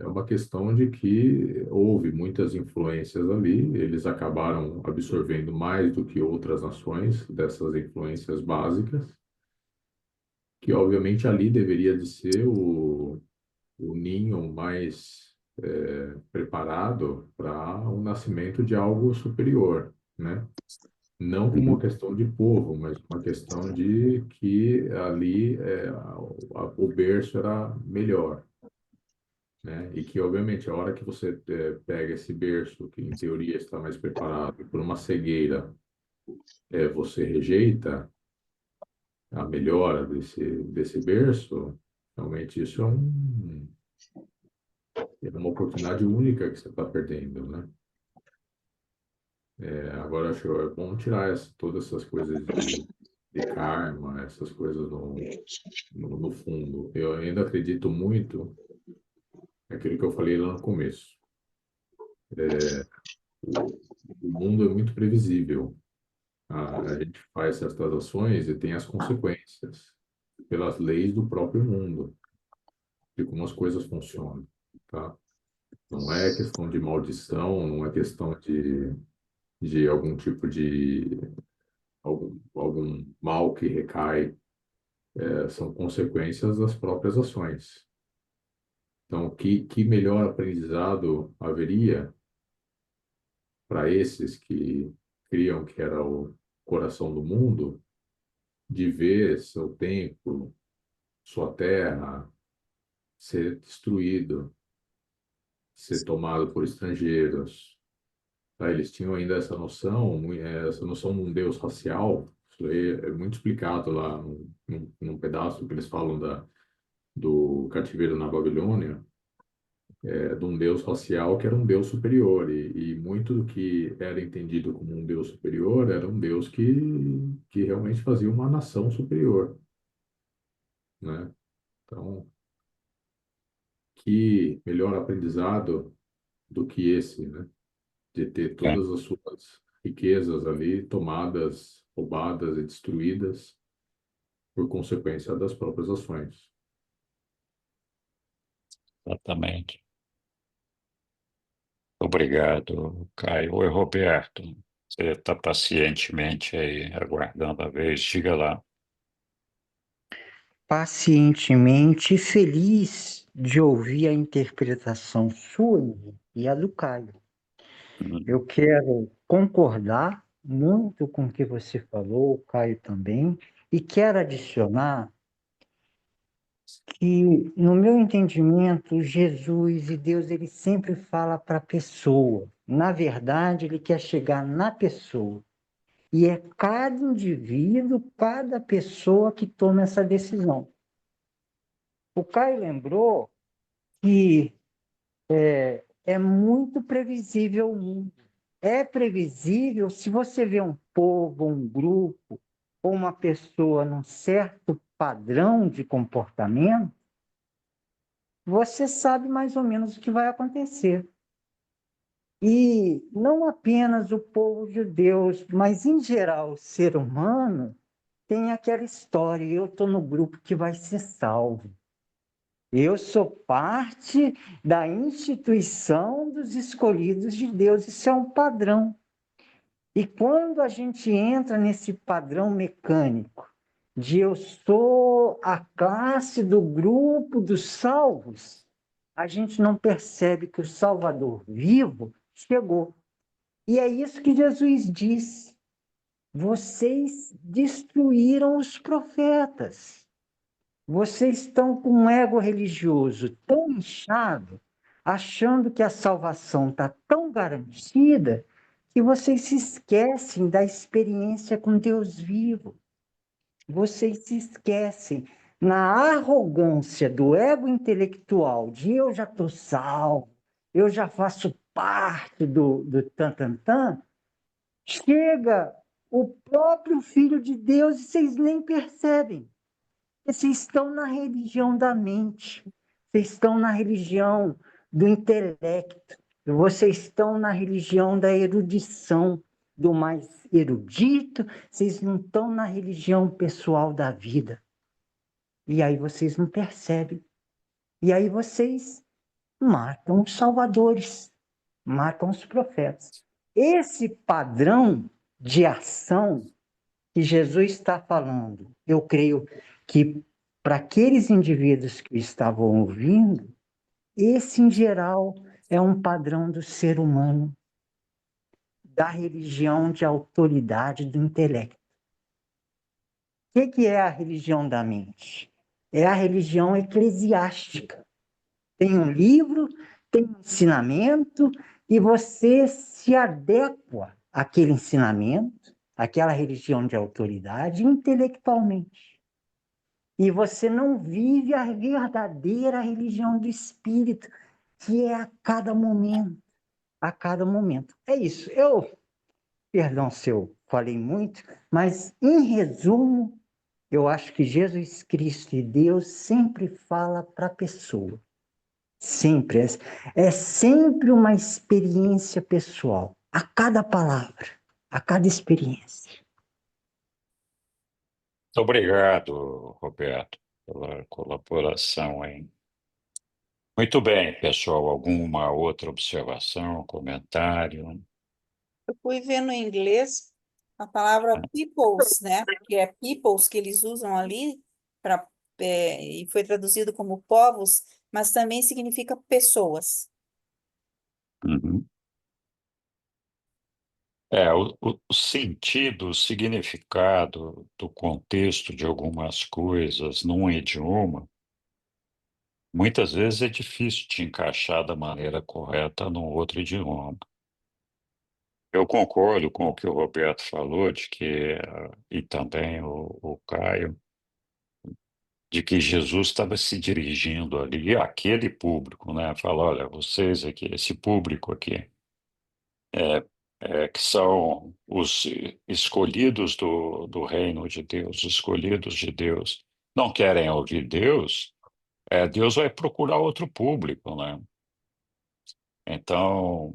é uma questão de que houve muitas influências ali, eles acabaram absorvendo mais do que outras nações dessas influências básicas, que obviamente ali deveria de ser o ninho mais preparado para o nascimento de algo superior, né? Não como uma uhum, questão de povo, mas uma questão de que ali o berço era melhor, né? E que, obviamente, a hora que você pega esse berço, que em teoria está mais preparado, e por uma cegueira você rejeita a melhora desse berço, realmente isso é uma oportunidade única que você está perdendo, né? Agora, acho que é bom tirar todas essas coisas de karma, essas coisas no fundo. Eu ainda acredito muito naquilo que eu falei lá no começo. O, o mundo é muito previsível. A gente faz certas ações e tem as consequências pelas leis do próprio mundo, de como as coisas funcionam, tá? Não é questão de maldição, não é questão de algum tipo de algum mal que recai, são consequências das próprias ações. Então, que melhor aprendizado haveria para esses que criam que era o coração do mundo, de ver seu templo, sua terra ser destruído, ser tomado por estrangeiros. Tá? Eles tinham ainda essa noção de um Deus racial. Isso aí é muito explicado lá num pedaço que eles falam do cativeiro na Babilônia, de um Deus racial que era um Deus superior. E muito do que era entendido como um Deus superior era um Deus que realmente fazia uma nação superior, né? Então, que melhor aprendizado do que esse, né? De ter É, todas as suas riquezas ali tomadas, roubadas e destruídas por consequência das próprias ações. exatamente. Obrigado, Caio. Oi, Roberto. Você está pacientemente aí aguardando a vez. Diga lá. Pacientemente feliz de ouvir a interpretação sua e a do Caio. Eu quero concordar muito com o que você falou, o Caio também, e quero adicionar que, no meu entendimento, Jesus e Deus, ele sempre fala para a pessoa. Na verdade, ele quer chegar na pessoa. E é cada indivíduo, cada pessoa que toma essa decisão. O Caio lembrou que é muito previsível o mundo. É previsível se você vê um povo, um grupo, ou uma pessoa num certo padrão de comportamento, você sabe mais ou menos o que vai acontecer. E não apenas o povo judeu, mas em geral o ser humano tem aquela história, eu estou no grupo que vai ser salvo. Eu sou parte da instituição dos escolhidos de Deus. Isso é um padrão. E quando a gente entra nesse padrão mecânico de eu sou a classe do grupo dos salvos, a gente não percebe que o Salvador vivo chegou. E é isso que Jesus disse. Vocês destruíram os profetas. Vocês estão com um ego religioso tão inchado, achando que a salvação está tão garantida, que vocês se esquecem da experiência com Deus vivo. Vocês se esquecem na arrogância do ego intelectual de eu já estou salvo, eu já faço parte do tan-tan-tan, chega o próprio Filho de Deus e vocês nem percebem. Vocês estão na religião da mente, vocês estão na religião do intelecto, vocês estão na religião da erudição, do mais erudito, vocês não estão na religião pessoal da vida. E aí vocês não percebem. E aí vocês matam os salvadores, matam os profetas. Esse padrão de ação que Jesus está falando, eu creio que para aqueles indivíduos que estavam ouvindo, esse em geral é um padrão do ser humano, da religião de autoridade do intelecto. O que é a religião da mente? É a religião eclesiástica. Tem um livro, tem um ensinamento, e você se adequa àquele ensinamento, àquela religião de autoridade, intelectualmente. E você não vive a verdadeira religião do Espírito, que é a cada momento, a cada momento. É isso. Perdão se eu falei muito, mas, em resumo, eu acho que Jesus Cristo e Deus sempre fala para a pessoa. Sempre. É sempre uma experiência pessoal, a cada palavra, a cada experiência. Muito obrigado, Roberto, pela colaboração aí. Muito bem, pessoal. Alguma outra observação, comentário? Eu fui ver no inglês a palavra peoples, né? Que é peoples que eles usam ali, e foi traduzido como povos, mas também significa pessoas. Uhum. O sentido, o significado do contexto de algumas coisas num idioma, muitas vezes é difícil de encaixar da maneira correta num outro idioma. Eu concordo com o que o Roberto falou, de que, e também o Caio, de que Jesus estava se dirigindo ali àquele público, né? Fala, olha, vocês aqui, esse público aqui, é, que são os escolhidos do reino de Deus, os escolhidos de Deus, não querem ouvir Deus, Deus vai procurar outro público, né? Então,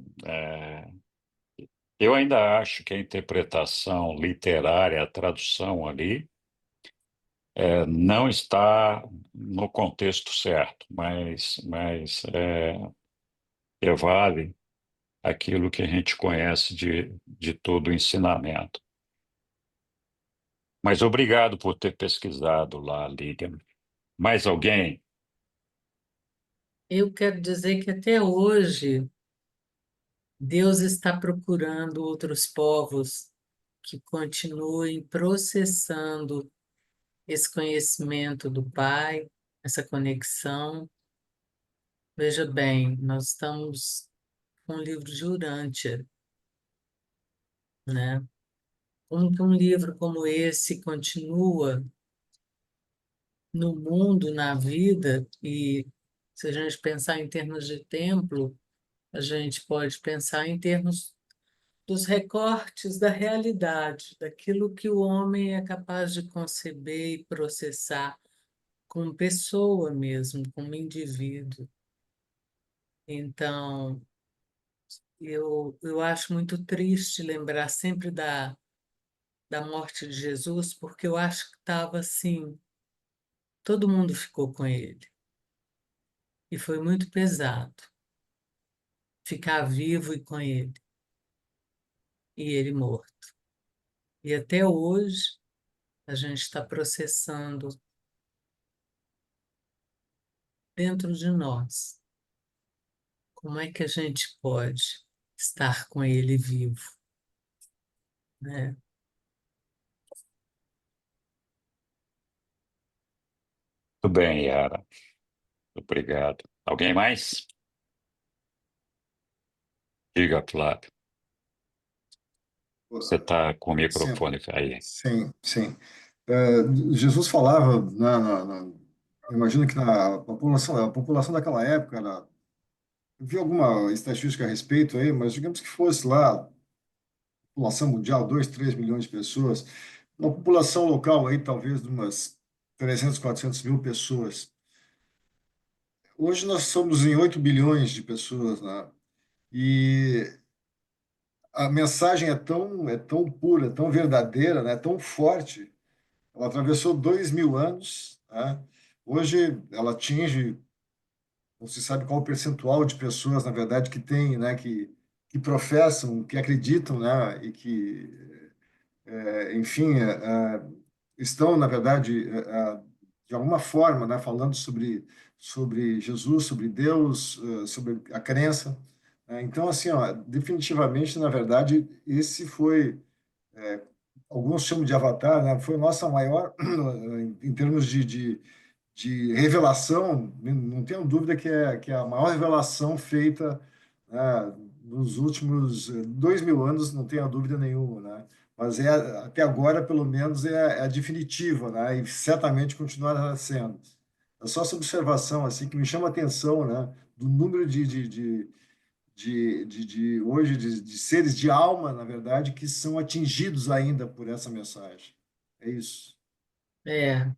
eu ainda acho que a interpretação literária, a tradução ali, não está no contexto certo, mas vale aquilo que a gente conhece de todo o ensinamento. Mas obrigado por ter pesquisado lá, Lilian. Mais alguém? Eu quero dizer que até hoje Deus está procurando outros povos que continuem processando esse conhecimento do Pai, essa conexão. Veja bem, nós estamos com o livro de Urântia, né? Como que um livro como esse continua no mundo, na vida, e se a gente pensar em termos de templo, a gente pode pensar em termos dos recortes da realidade, daquilo que o homem é capaz de conceber e processar como pessoa mesmo, como indivíduo. Então, eu acho muito triste lembrar sempre da morte de Jesus, porque eu acho que estava assim, todo mundo ficou com ele. E foi muito pesado ficar vivo e com ele, e ele morto. E até hoje a gente está processando dentro de nós como é que a gente pode estar com ele vivo, né? Tudo bem, Yara. Obrigado. Alguém mais? Diga, Flávio. Você está com o Sim, microfone aí. sim, sim. Jesus falava, eu imagino que a população daquela época, eu vi alguma estatística a respeito aí, mas digamos que fosse lá, população mundial, 2, 3 milhões de pessoas, uma população local aí, talvez de umas 300, 400 mil pessoas. Hoje nós somos em 8 bilhões de pessoas, né? E a mensagem é tão pura, tão verdadeira, né? Tão forte. Ela atravessou 2.000 anos, né? Hoje ela atinge, não se sabe qual o percentual de pessoas, na verdade, que tem, né, que professam, que acreditam, né, e que, enfim, estão, na verdade, de alguma forma, né, falando sobre Jesus, sobre Deus, sobre a crença. Então, assim, ó, definitivamente, na verdade, esse foi, alguns chamam de avatar, né, foi a nossa maior, em termos de revelação, não tenho dúvida que é a maior revelação feita, né, nos últimos 2.000 anos, não tenho dúvida nenhuma, né? Mas até agora, pelo menos, é a definitiva, né? E certamente continuará sendo. É só essa observação assim que me chama a atenção, né? Do número hoje de seres de alma, na verdade, que são atingidos ainda por essa mensagem. É isso. É,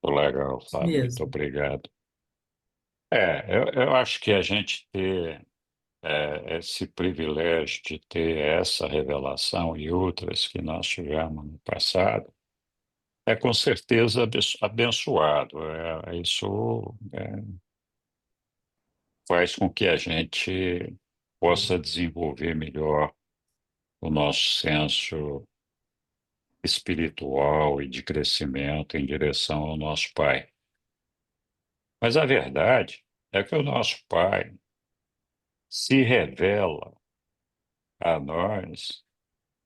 Legal, isso Flávio. Muito mesmo. obrigado. Eu acho que a gente ter esse privilégio de ter essa revelação e outras que nós tivemos no passado é com certeza abençoado. Isso faz com que a gente possa desenvolver melhor o nosso senso espiritual e de crescimento em direção ao nosso Pai. Mas a verdade é que o nosso Pai se revela a nós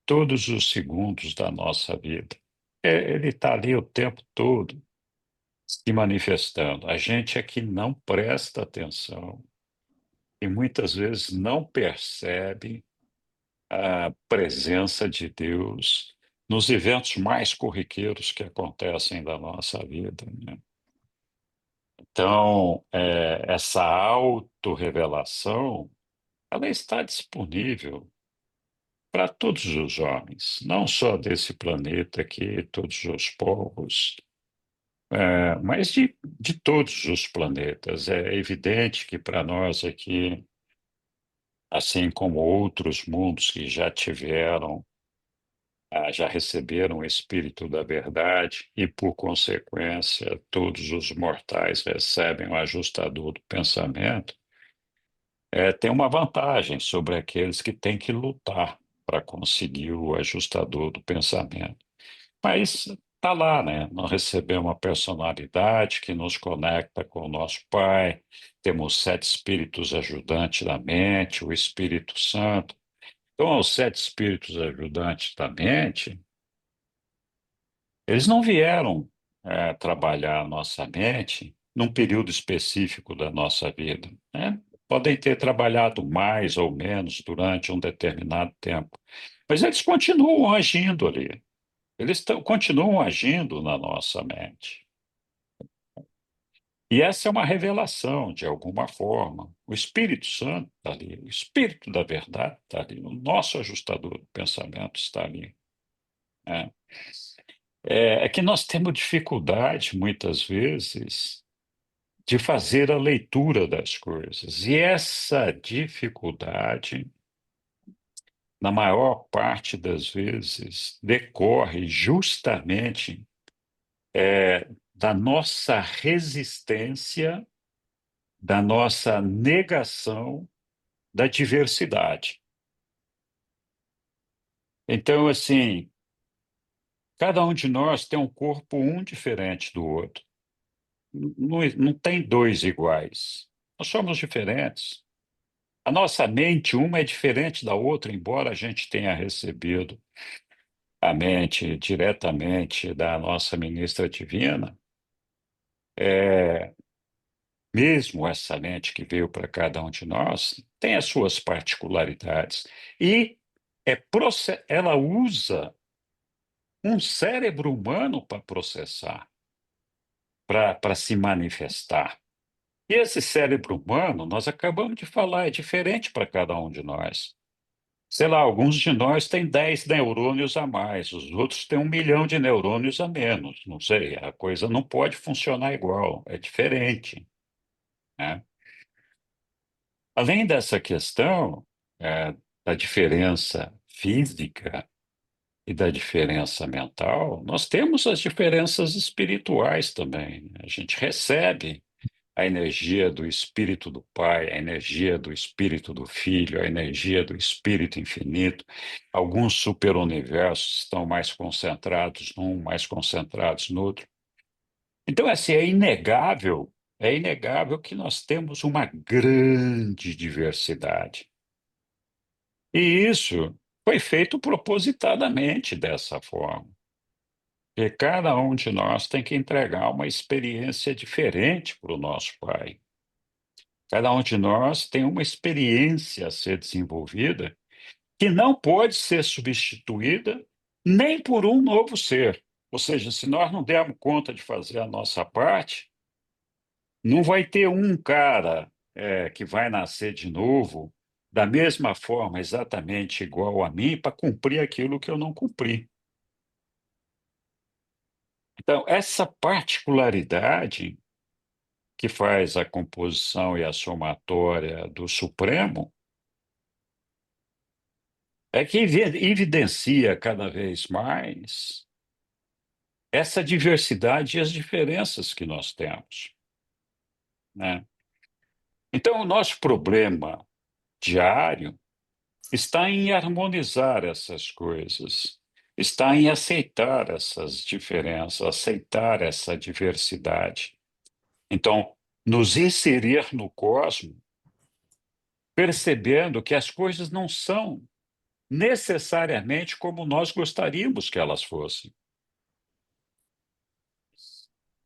todos os segundos da nossa vida. Ele está ali o tempo todo se manifestando. A gente é que não presta atenção e muitas vezes não percebe a presença de Deus nos eventos mais corriqueiros que acontecem da nossa vida, né? Então, essa autorrevelação, ela está disponível para todos os homens, não só desse planeta aqui, todos os povos, mas de todos os planetas. É evidente que para nós aqui, assim como outros mundos que já tiveram, já receberam o Espírito da Verdade e, por consequência, todos os mortais recebem o ajustador do pensamento, tem uma vantagem sobre aqueles que têm que lutar para conseguir o ajustador do pensamento. Mas está lá, né? Nós recebemos uma personalidade que nos conecta com o nosso Pai, temos 7 espíritos ajudantes da mente, o Espírito Santo. Então, os 7 espíritos ajudantes da mente, eles não vieram trabalhar a nossa mente num período específico da nossa vida, né? Podem ter trabalhado mais ou menos durante um determinado tempo, mas eles continuam agindo ali. Continuam agindo na nossa mente. E essa é uma revelação, de alguma forma. O Espírito Santo está ali, o Espírito da Verdade está ali, o nosso ajustador do pensamento está ali, né? É que nós temos dificuldade, muitas vezes, de fazer a leitura das coisas. E essa dificuldade, na maior parte das vezes, decorre justamente da nossa resistência, da nossa negação da diversidade. Então, assim, cada um de nós tem um corpo diferente do outro. Não tem dois iguais. Nós somos diferentes. A nossa mente, uma é diferente da outra, embora a gente tenha recebido a mente diretamente da nossa ministra divina, mesmo essa mente que veio para cada um de nós, tem as suas particularidades. E ela usa um cérebro humano para processar, para se manifestar. E esse cérebro humano, nós acabamos de falar, é diferente para cada um de nós. Sei lá, alguns de nós têm 10 neurônios a mais, os outros têm 1 milhão de neurônios a menos. Não sei, a coisa não pode funcionar igual, é diferente, né? Além dessa questão, da diferença física e da diferença mental, nós temos as diferenças espirituais também, né? A gente recebe a energia do Espírito do Pai, a energia do Espírito do Filho, a energia do Espírito Infinito. Alguns superuniversos estão mais concentrados num, mais concentrados no outro. Então, assim, é inegável que nós temos uma grande diversidade. E isso foi feito propositadamente dessa forma. Porque cada um de nós tem que entregar uma experiência diferente para o nosso Pai. Cada um de nós tem uma experiência a ser desenvolvida que não pode ser substituída nem por um novo ser. Ou seja, se nós não dermos conta de fazer a nossa parte, não vai ter um cara que vai nascer de novo da mesma forma, exatamente igual a mim, para cumprir aquilo que eu não cumpri. Então, essa particularidade que faz a composição e a somatória do Supremo é que evidencia cada vez mais essa diversidade e as diferenças que nós temos, né? Então, o nosso problema diário está em harmonizar essas coisas, está em aceitar essas diferenças, aceitar essa diversidade. Então, nos inserir no cosmos, percebendo que as coisas não são necessariamente como nós gostaríamos que elas fossem.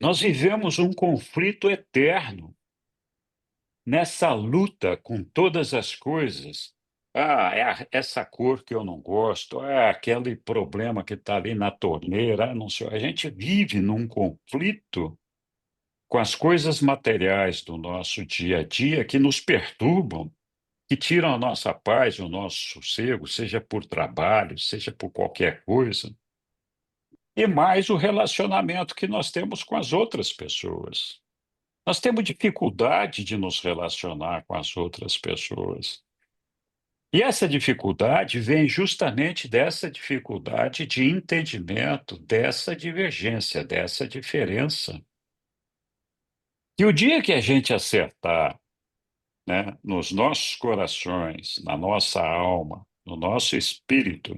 Nós vivemos um conflito eterno nessa luta com todas as coisas. Essa cor que eu não gosto, aquele problema que está ali na torneira, não sei. A gente vive num conflito com as coisas materiais do nosso dia a dia que nos perturbam, que tiram a nossa paz, o nosso sossego, seja por trabalho, seja por qualquer coisa, e mais o relacionamento que nós temos com as outras pessoas. Nós temos dificuldade de nos relacionar com as outras pessoas. E essa dificuldade vem justamente dessa dificuldade de entendimento, dessa divergência, dessa diferença. E o dia que a gente acertar, né, nos nossos corações, na nossa alma, no nosso espírito,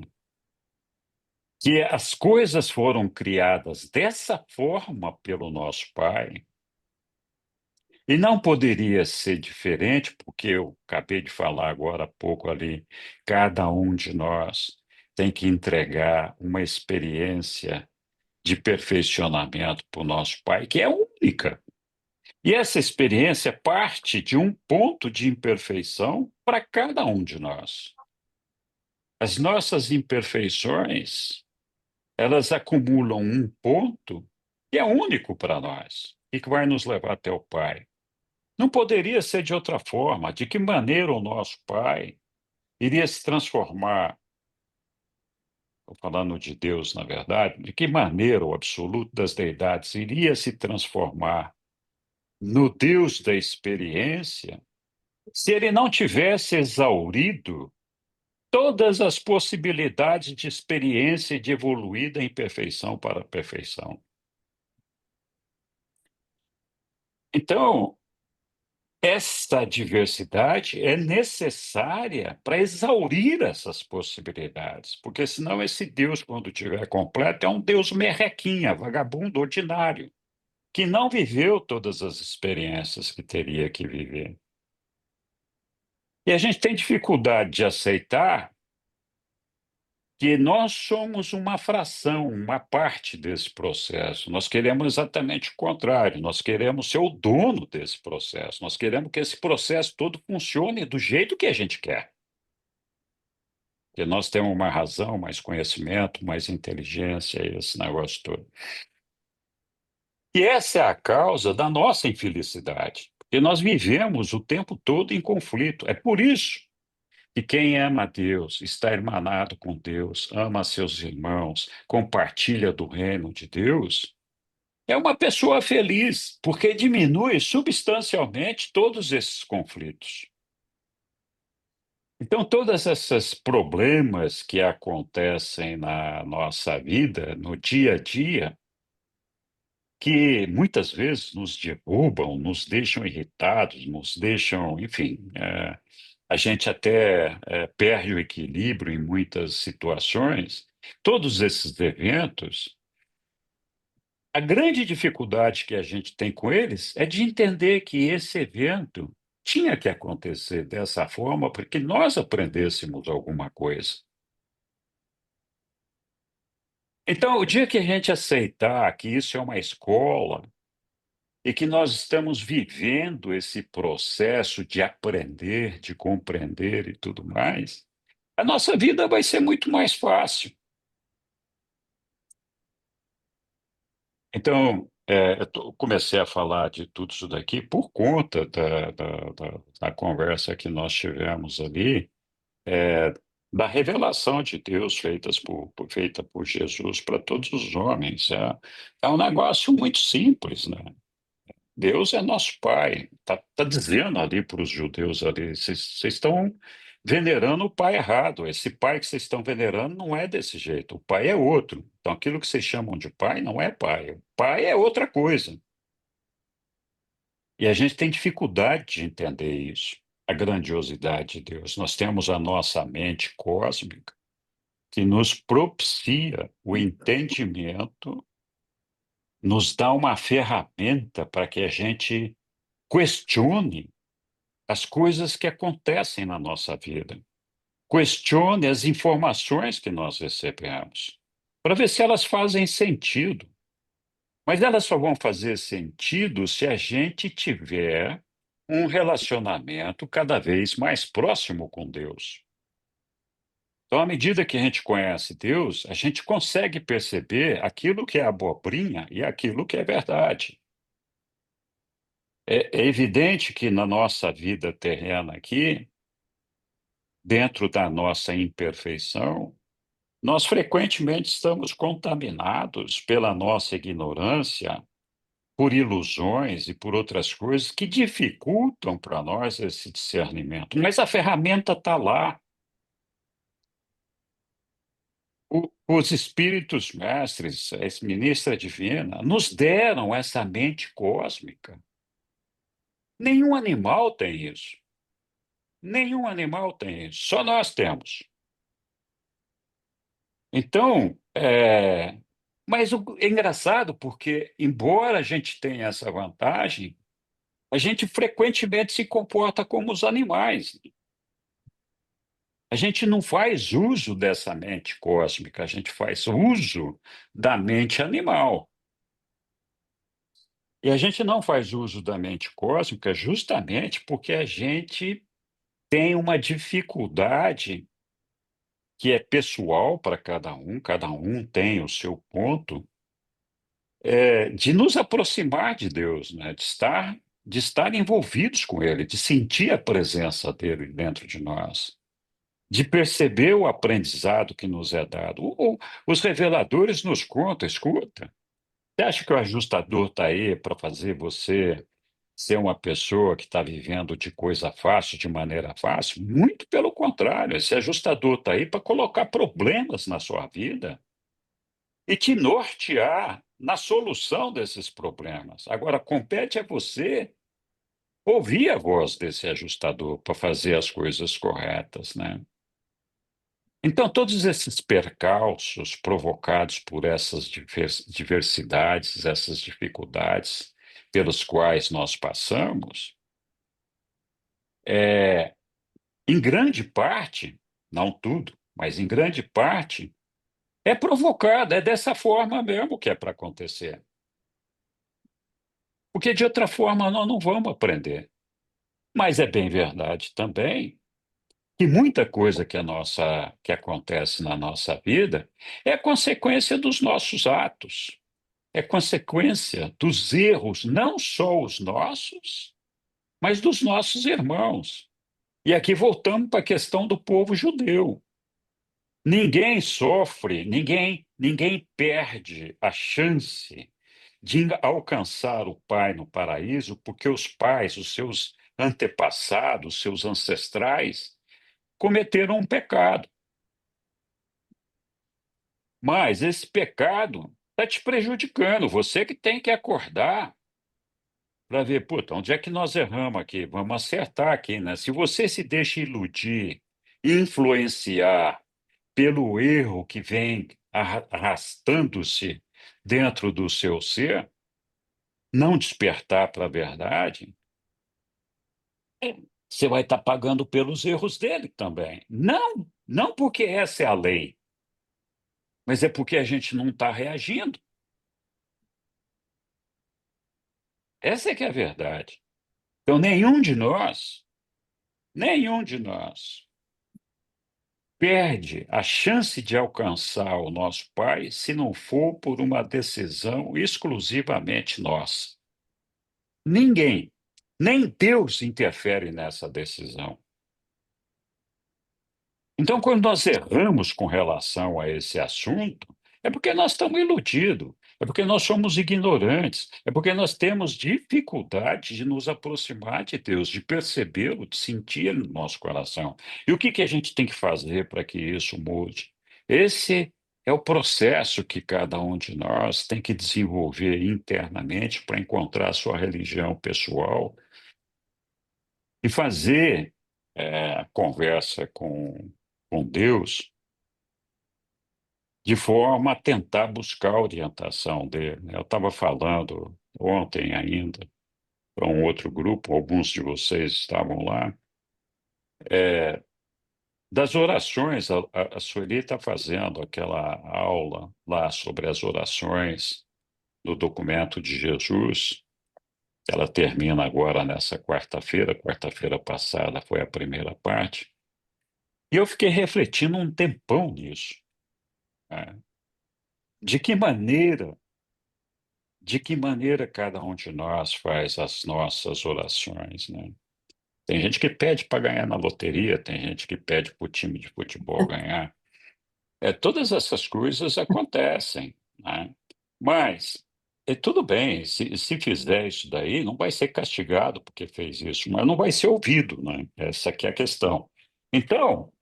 que as coisas foram criadas dessa forma pelo nosso Pai, e não poderia ser diferente, porque eu acabei de falar agora há pouco ali, cada um de nós tem que entregar uma experiência de perfeccionamento para o nosso Pai, que é única. E essa experiência parte de um ponto de imperfeição para cada um de nós. As nossas imperfeições, elas acumulam um ponto que é único para nós e que vai nos levar até o Pai. Não poderia ser de outra forma. De que maneira o nosso Pai iria se transformar, estou falando de Deus, na verdade, de que maneira o absoluto das deidades iria se transformar no Deus da experiência se ele não tivesse exaurido todas as possibilidades de experiência de evoluir da imperfeição para a perfeição? Então, essa diversidade é necessária para exaurir essas possibilidades, porque senão esse Deus, quando estiver completo, é um Deus merrequinha, vagabundo, ordinário, que não viveu todas as experiências que teria que viver. E a gente tem dificuldade de aceitar que nós somos uma fração, uma parte desse processo. Nós queremos exatamente o contrário, nós queremos ser o dono desse processo, nós queremos que esse processo todo funcione do jeito que a gente quer. Que nós temos uma razão, mais conhecimento, mais inteligência, esse negócio todo. E essa é a causa da nossa infelicidade, porque nós vivemos o tempo todo em conflito. É por isso que quem ama a Deus, está irmanado com Deus, ama seus irmãos, compartilha do reino de Deus, é uma pessoa feliz, porque diminui substancialmente todos esses conflitos. Então, todos esses problemas que acontecem na nossa vida, no dia a dia, que muitas vezes nos derrubam, nos deixam irritados, nos deixam, enfim, a gente até perde o equilíbrio em muitas situações. Todos esses eventos, a grande dificuldade que a gente tem com eles é de entender que esse evento tinha que acontecer dessa forma para que nós aprendêssemos alguma coisa. Então, o dia que a gente aceitar que isso é uma escola e que nós estamos vivendo esse processo de aprender, de compreender e tudo mais, a nossa vida vai ser muito mais fácil. Então, comecei a falar de tudo isso daqui por conta da conversa que nós tivemos ali, é, da revelação de Deus feita por Jesus para todos os homens. É um negócio muito simples, né? Deus é nosso Pai. Tá dizendo ali para os judeus ali, vocês estão venerando o Pai errado. Esse Pai que vocês estão venerando não é desse jeito. O Pai é outro. Então, aquilo que vocês chamam de Pai não é Pai. O Pai é outra coisa. E a gente tem dificuldade de entender isso, a grandiosidade de Deus. Nós temos a nossa mente cósmica que nos propicia o entendimento, nos dá uma ferramenta para que a gente Questione as coisas que acontecem na nossa vida. Questione as informações que nós recebemos, para ver se elas fazem sentido. Mas elas só vão fazer sentido se a gente tiver um relacionamento cada vez mais próximo com Deus. Então, à medida que a gente conhece Deus, a gente consegue perceber aquilo que é abobrinha e aquilo que é verdade. É evidente que na nossa vida terrena aqui, dentro da nossa imperfeição, nós frequentemente estamos contaminados pela nossa ignorância, por ilusões e por outras coisas que dificultam para nós esse discernimento. Mas a ferramenta está lá. Os espíritos mestres, a ministra divina, nos deram essa mente cósmica. Nenhum animal tem isso. Nenhum animal tem isso. Só nós temos. Então, mas é engraçado porque, embora a gente tenha essa vantagem, a gente frequentemente se comporta como os animais. A gente não faz uso dessa mente cósmica, a gente faz uso da mente animal. E a gente não faz uso da mente cósmica justamente porque a gente tem uma dificuldade que é pessoal para cada um tem o seu ponto, de nos aproximar de Deus, né? De estar envolvidos com Ele, de sentir a presença dele dentro de nós, de perceber o aprendizado que nos é dado. Os reveladores nos contam, escuta, você acha que o ajustador está aí para fazer você ser uma pessoa que está vivendo de coisa fácil, de maneira fácil? Muito pelo contrário, esse ajustador está aí para colocar problemas na sua vida e te nortear na solução desses problemas. Agora, compete a você ouvir a voz desse ajustador para fazer as coisas corretas, né? Então, todos esses percalços provocados por essas diversidades, essas dificuldades pelos quais nós passamos, em grande parte, não tudo, mas em grande parte, é provocado, é dessa forma mesmo que é para acontecer. Porque de outra forma nós não vamos aprender. Mas é bem verdade também que muita coisa que acontece na nossa vida é consequência dos nossos atos, é consequência dos erros, não só os nossos, mas dos nossos irmãos. E aqui voltamos para a questão do povo judeu. Ninguém sofre, ninguém perde a chance de alcançar o Pai no paraíso, porque os pais, os seus antepassados, seus ancestrais, cometeram um pecado. Mas esse pecado está te prejudicando. Você que tem que acordar para ver, puta, onde é que nós erramos aqui? Vamos acertar aqui, né? Se você se deixa iludir, influenciar pelo erro que vem arrastando-se dentro do seu ser, não despertar para a verdade, você vai estar pagando pelos erros dele também. Não porque essa é a lei, mas é porque a gente não está reagindo. Essa é que é a verdade. Então, nenhum de nós perde a chance de alcançar o nosso Pai se não for por uma decisão exclusivamente nossa. Ninguém, nem Deus interfere nessa decisão. Então, quando nós erramos com relação a esse assunto, é porque nós estamos iludidos, é porque nós somos ignorantes, é porque nós temos dificuldade de nos aproximar de Deus, de percebê-lo, de sentir no nosso coração. E o que que a gente tem que fazer para que isso mude? Esse é o processo que cada um de nós tem que desenvolver internamente para encontrar a sua religião pessoal e fazer conversa com Deus de forma a tentar buscar a orientação dele, né? Eu estava falando ontem ainda para um outro grupo, alguns de vocês estavam lá, das orações. A Sueli está fazendo aquela aula lá sobre as orações do documento de Jesus. Ela termina agora nessa quarta-feira. Quarta-feira passada foi a primeira parte. E eu fiquei refletindo um tempão nisso, né? De que maneira, de que maneira cada um de nós faz as nossas orações, né? Tem gente que pede para ganhar na loteria, tem gente que pede para o time de futebol ganhar. Todas essas coisas acontecem, né? Mas tudo bem, se fizer isso daí, não vai ser castigado porque fez isso, mas não vai ser ouvido, né? Essa aqui é a questão. Então,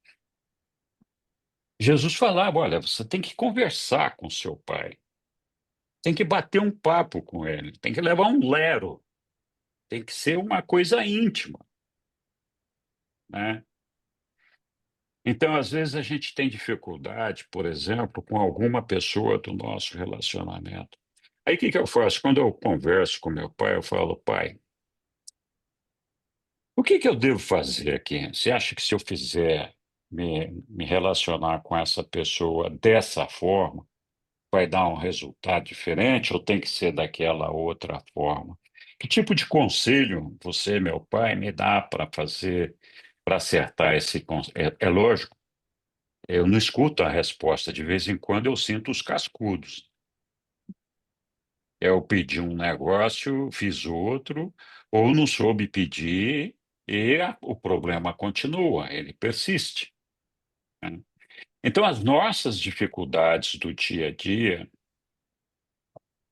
Jesus falava: olha, você tem que conversar com seu pai, tem que bater um papo com ele, tem que levar um lero, tem que ser uma coisa íntima, né? Então, às vezes, a gente tem dificuldade, por exemplo, com alguma pessoa do nosso relacionamento. Aí, o que que eu faço? Quando eu converso com meu pai, eu falo: pai, o que que eu devo fazer aqui? Você acha que se eu fizer me relacionar com essa pessoa dessa forma, vai dar um resultado diferente ou tem que ser daquela outra forma? Que tipo de conselho você, meu pai, me dá para fazer, para acertar esse conselho? É lógico, eu não escuto a resposta. De vez em quando eu sinto os cascudos. Eu pedi um negócio, fiz outro, ou não soube pedir, e o problema continua, ele persiste, né? Então, as nossas dificuldades do dia a dia,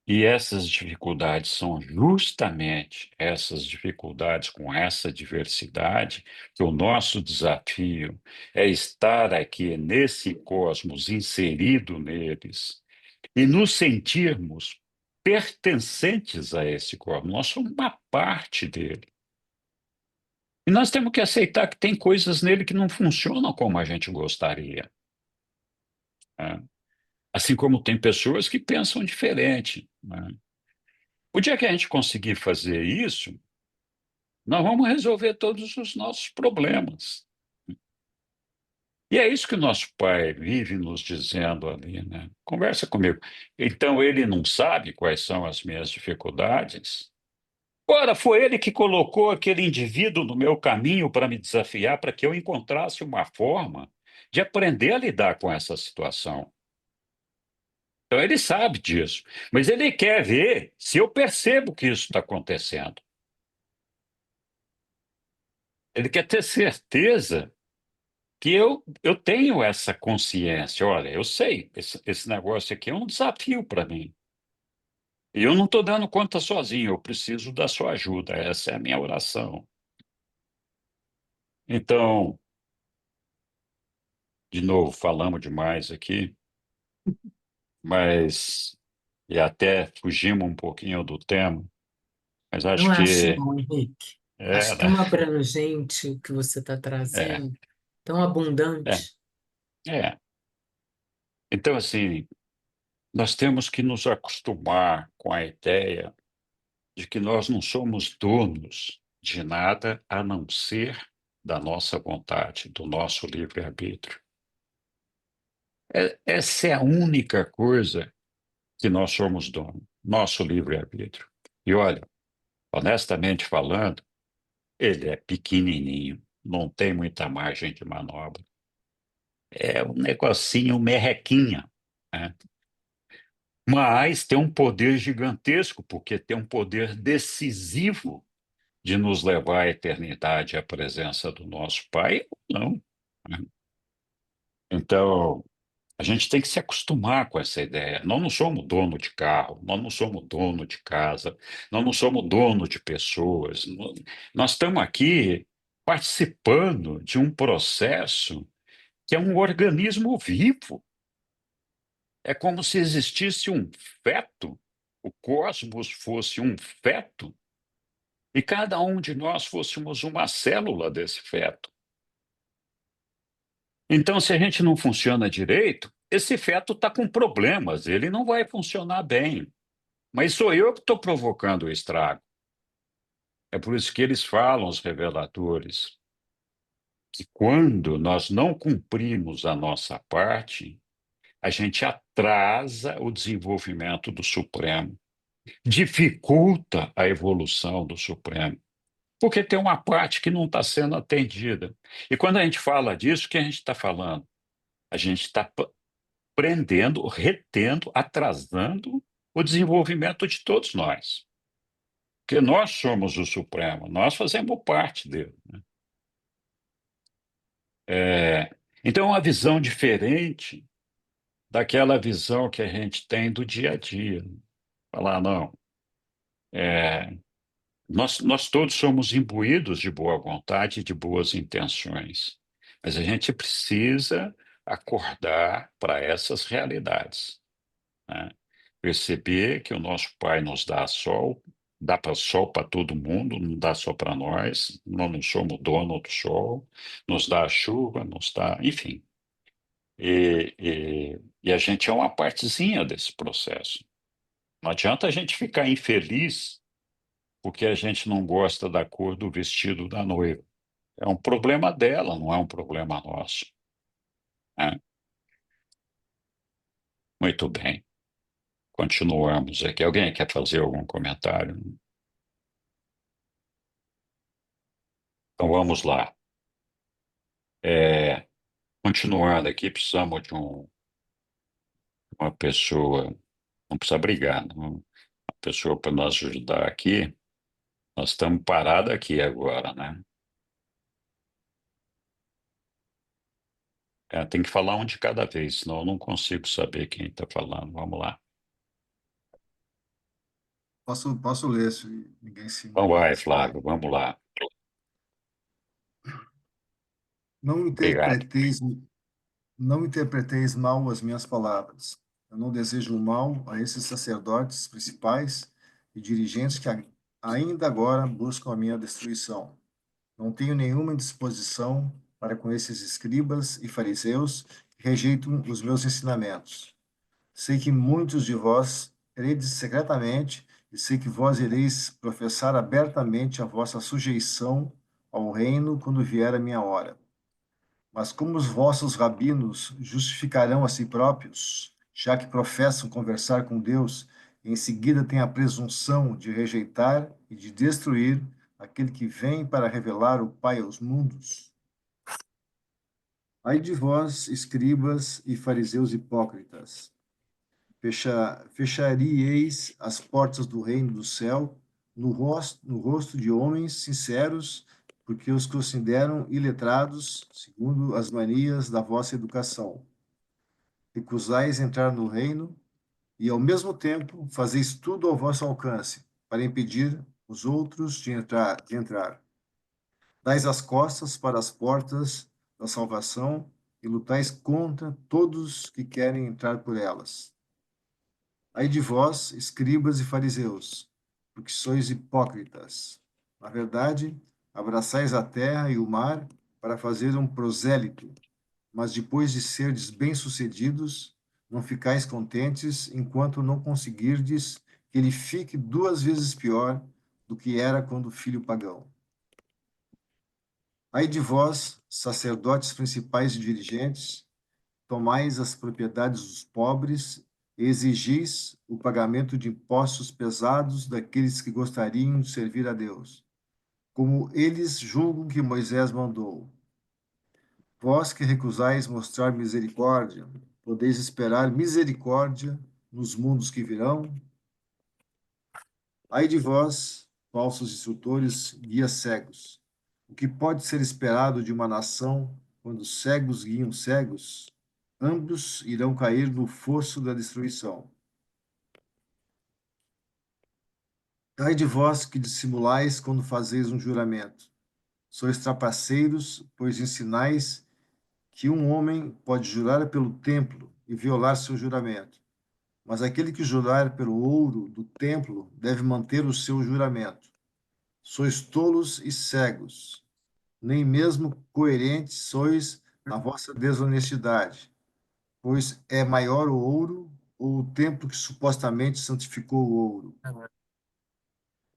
e essas dificuldades são justamente essas dificuldades com essa diversidade, que o nosso desafio é estar aqui nesse cosmos, inserido neles, e nos sentirmos pertencentes a esse cosmos. Nós somos uma parte dele. E nós temos que aceitar que tem coisas nele que não funcionam como a gente gostaria, né? Assim como tem pessoas que pensam diferente, né? O dia que a gente conseguir fazer isso, nós vamos resolver todos os nossos problemas. E é isso que o nosso pai vive nos dizendo ali, né? Conversa comigo. Então, ele não sabe quais são as minhas dificuldades? Ora, foi ele que colocou aquele indivíduo no meu caminho para me desafiar, para que eu encontrasse uma forma de aprender a lidar com essa situação. Então, ele sabe disso, mas ele quer ver se eu percebo que isso está acontecendo. Ele quer ter certeza que eu tenho essa consciência. Olha, eu sei, esse negócio aqui é um desafio para mim. E eu não estou dando conta sozinho, eu preciso da sua ajuda. Essa é a minha oração. Então, de novo, falamos demais aqui, mas e até fugimos um pouquinho do tema, mas Não acho acho que não, Henrique. é, Acho né? tão abrangente o que você está É, trazendo, tão é, abundante. é. Então, assim, nós temos que nos acostumar com a ideia de que nós não somos donos de nada a não ser da nossa vontade, do nosso livre-arbítrio. Essa é a única coisa que nós somos donos, nosso livre-arbítrio. E olha, honestamente falando, ele é pequenininho, não tem muita margem de manobra. É um negocinho merrequinha, né? Mas tem um poder gigantesco, porque tem um poder decisivo de nos levar à eternidade à presença do nosso Pai ou não, né? Então, a gente tem que se acostumar com essa ideia. Nós não somos dono de carro, nós não somos dono de casa, nós não somos dono de pessoas. Nós estamos aqui participando de um processo que é um organismo vivo. É como se existisse um feto, o cosmos fosse um feto, e cada um de nós fôssemos uma célula desse feto. Então, se a gente não funciona direito, esse feto está com problemas, ele não vai funcionar bem. Mas sou eu que estou provocando o estrago. É por isso que eles falam, os reveladores, que quando nós não cumprimos a nossa parte, a gente atrasa o desenvolvimento do Supremo, dificulta a evolução do Supremo, porque tem uma parte que não está sendo atendida. E quando a gente fala disso, o que a gente está falando? A gente está prendendo, retendo, atrasando o desenvolvimento de todos nós. Porque nós somos o Supremo, nós fazemos parte dele. Então, é uma visão diferente daquela visão que a gente tem do dia a dia. Falar, não, nós todos somos imbuídos de boa vontade e de boas intenções, mas a gente precisa acordar para essas realidades, né? Perceber que o nosso Pai nos dá sol, dá para sol para todo mundo, não dá só para nós, nós não somos dono do sol, nos dá a chuva, nos dá, enfim. E a gente é uma partezinha desse processo. Não adianta a gente ficar infeliz porque a gente não gosta da cor do vestido da noiva. É um problema dela, não é um problema nosso, né? Muito bem, continuamos aqui. Alguém quer fazer algum comentário? Então vamos lá. Continuando aqui, precisamos de uma pessoa, não precisa brigar, não, uma pessoa para nos ajudar aqui. Nós estamos parados aqui agora, né? Tem que falar um de cada vez, senão eu não consigo saber quem está falando. Vamos lá. Posso ler se ninguém se Então importa. vai, Flávio, vamos lá. Não Obrigado. interpreteis, não interpreteis mal as minhas palavras. Eu não desejo o mal a esses sacerdotes principais e dirigentes que ainda agora buscam a minha destruição. Não tenho nenhuma disposição para com esses escribas e fariseus que rejeitam os meus ensinamentos. Sei que muitos de vós credes secretamente, e sei que vós ireis professar abertamente a vossa sujeição ao reino quando vier a minha hora. Mas como os vossos rabinos justificarão a si próprios, já que professam conversar com Deus, e em seguida têm a presunção de rejeitar e de destruir aquele que vem para revelar o Pai aos mundos? Ai de vós, escribas e fariseus hipócritas, fecharíeis as portas do reino do céu no rosto de homens sinceros, porque os consideram iletrados, segundo as manias da vossa educação. Recusais entrar no reino e, ao mesmo tempo, fazeis tudo ao vosso alcance, para impedir os outros de entrar. Dais as costas para as portas da salvação e lutais contra todos que querem entrar por elas. Ai de vós, escribas e fariseus, porque sois hipócritas. Na verdade, abraçais a terra e o mar para fazer um prosélito, mas depois de serdes bem-sucedidos, não ficais contentes enquanto não conseguirdes que ele fique 2 vezes pior do que era quando filho pagão. Ai de vós, sacerdotes principais e dirigentes, tomais as propriedades dos pobres e exigis o pagamento de impostos pesados daqueles que gostariam de servir a Deus, como eles julgam que Moisés mandou. Vós que recusais mostrar misericórdia, podeis esperar misericórdia nos mundos que virão? Ai de vós, falsos instrutores, guias cegos! O que pode ser esperado de uma nação quando cegos guiam cegos? Ambos irão cair no fosso da destruição. Ai de vós que dissimulais quando fazeis um juramento. Sois trapaceiros, pois ensinais que um homem pode jurar pelo templo e violar seu juramento. Mas aquele que jurar pelo ouro do templo deve manter o seu juramento. Sois tolos e cegos, nem mesmo coerentes sois na vossa desonestidade, pois é maior o ouro ou o templo que supostamente santificou o ouro.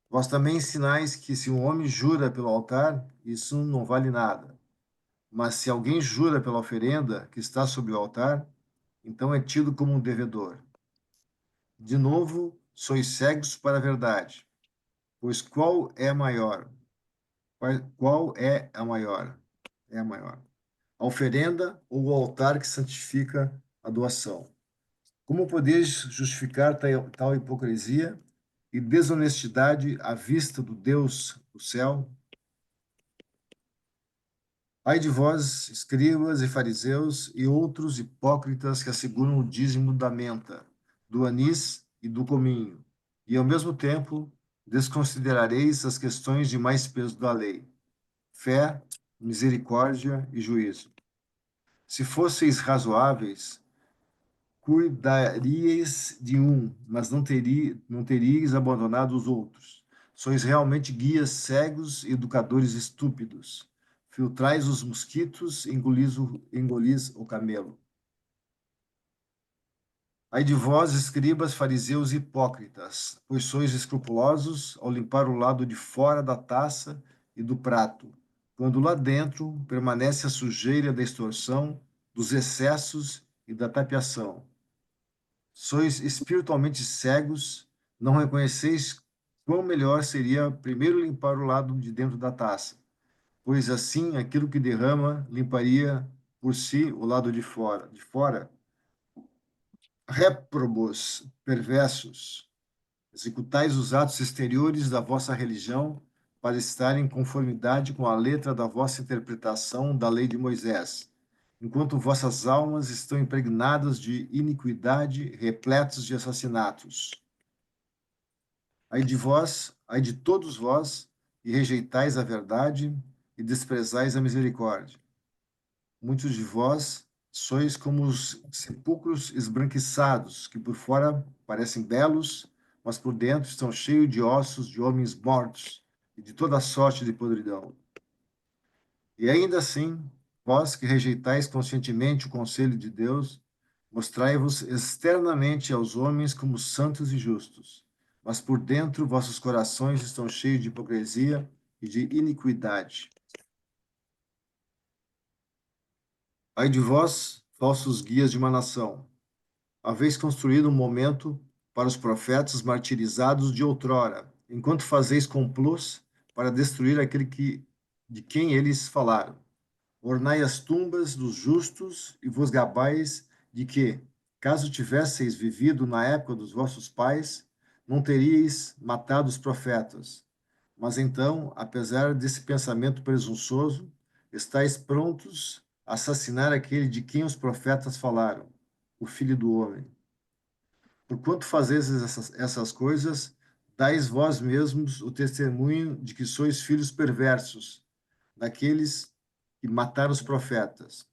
Vós também ensinais que se um homem jura pelo altar, isso não vale nada. Mas se alguém jura pela oferenda que está sobre o altar, então é tido como um devedor. De novo, sois cegos para a verdade. Pois qual é a maior? Qual é a maior? É a maior. A oferenda ou o altar que santifica a doação? Como podeis justificar tal hipocrisia e desonestidade à vista do Deus do céu? Ai de vós, escribas e fariseus e outros hipócritas que asseguram o dízimo da menta, do anis e do cominho, e ao mesmo tempo desconsiderareis as questões de mais peso da lei: fé, misericórdia e juízo. Se fosseis razoáveis, cuidaríeis de um, mas não teríeis abandonado os outros. Sois realmente guias cegos e educadores estúpidos. Filtrais os mosquitos, engolis o camelo. Ai de vós, escribas, fariseus e hipócritas, pois sois escrupulosos ao limpar o lado de fora da taça e do prato, quando lá dentro permanece a sujeira da extorsão, dos excessos e da tapiação. Sois espiritualmente cegos, não reconheceis quão melhor seria primeiro limpar o lado de dentro da taça, pois assim aquilo que derrama limparia por si o lado de fora. Réprobos, perversos, executais os atos exteriores da vossa religião para estar em conformidade com a letra da vossa interpretação da lei de Moisés, enquanto vossas almas estão impregnadas de iniquidade, repletos de assassinatos. Ai de vós, ai de todos vós, e rejeitais a verdade e desprezais a misericórdia. Muitos de vós sois como os sepulcros esbranquiçados, que por fora parecem belos, mas por dentro estão cheios de ossos de homens mortos e de toda sorte de podridão. E ainda assim, vós que rejeitais conscientemente o conselho de Deus, mostrai-vos externamente aos homens como santos e justos, mas por dentro vossos corações estão cheios de hipocrisia e de iniquidade. Ai de vós, falsos guias de uma nação, haveis construído um momento para os profetas martirizados de outrora, enquanto fazeis complôs para destruir aquele de quem eles falaram. Ornai as tumbas dos justos e vos gabais de que, caso tivesseis vivido na época dos vossos pais, não teríeis matado os profetas. Mas então, apesar desse pensamento presunçoso, estáis prontos a assassinar aquele de quem os profetas falaram, o Filho do Homem. Porquanto fazeis essas coisas, dais vós mesmos o testemunho de que sois filhos perversos, daqueles que mataram os profetas.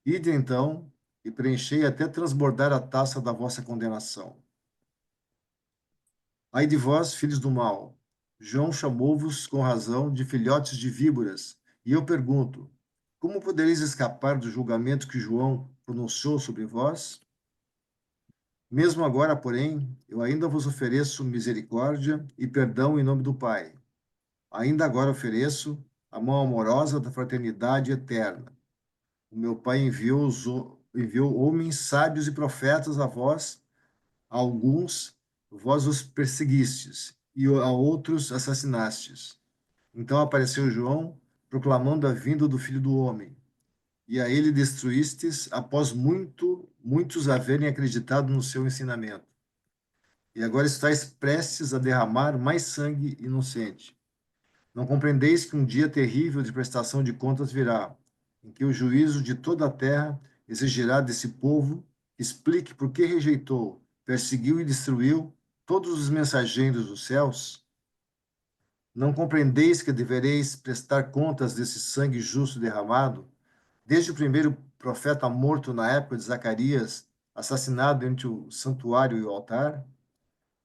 Ide então e preenchei até transbordar a taça da vossa condenação. Ai de vós, filhos do mal, João chamou-vos com razão de filhotes de víboras, e eu pergunto, como podereis escapar do julgamento que João pronunciou sobre vós? Mesmo agora, porém, eu ainda vos ofereço misericórdia e perdão em nome do Pai. Ainda agora ofereço a mão amorosa da fraternidade eterna. O meu Pai enviou homens sábios e profetas a vós, a alguns vós os perseguistes, e a outros assassinastes. Então apareceu João, proclamando a vinda do Filho do Homem, e a ele destruístes após muitos haverem acreditado no seu ensinamento. E agora estáis prestes a derramar mais sangue inocente. Não compreendeis que um dia terrível de prestação de contas virá, em que o juízo de toda a terra exigirá desse povo que explique por que rejeitou, perseguiu e destruiu todos os mensageiros dos céus? Não compreendeis que devereis prestar contas desse sangue justo derramado, desde o primeiro profeta morto na época de Zacarias, assassinado entre o santuário e o altar?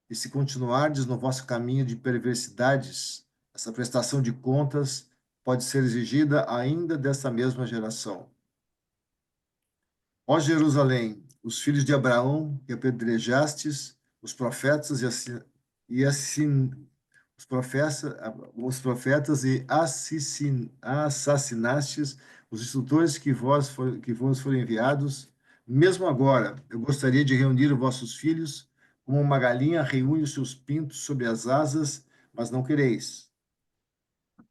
E se continuardes no vosso caminho de perversidades, essa prestação de contas pode ser exigida ainda desta mesma geração. Ó Jerusalém, os filhos de Abraão que apedrejastes, os profetas os profetas e assassinastes os instrutores que vos foram enviados. Mesmo agora, eu gostaria de reunir os vossos filhos, como uma galinha reúne os seus pintos sobre as asas, mas não quereis.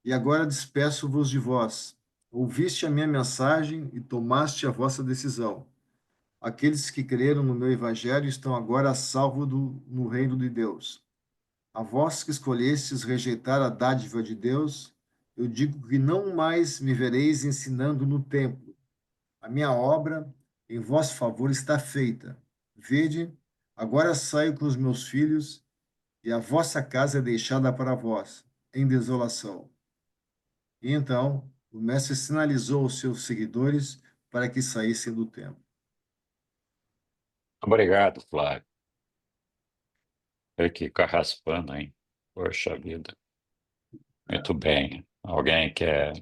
E agora despeço-vos de vós. Ouviste a minha mensagem e tomaste a vossa decisão. Aqueles que creram no meu evangelho estão agora a salvo no reino de Deus. A vós que escolhestes rejeitar a dádiva de Deus, eu digo que não mais me vereis ensinando no templo. A minha obra em vosso favor está feita. Vede, agora saio com os meus filhos, e a vossa casa é deixada para vós, em desolação. E então o mestre sinalizou aos seus seguidores para que saíssem do templo. Obrigado, Flávio. Que carraspana, hein? Poxa vida. Muito bem. Alguém quer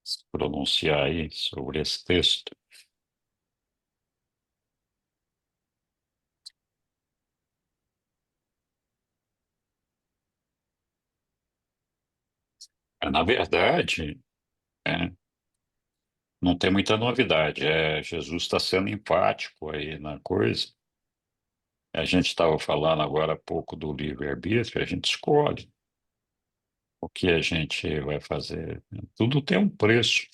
se pronunciar aí sobre esse texto? Na verdade, é, não tem muita novidade. Jesus está sendo empático aí na coisa. A gente estava falando agora há pouco do livre-arbítrio, a gente escolhe o que a gente vai fazer. Tudo tem um preço.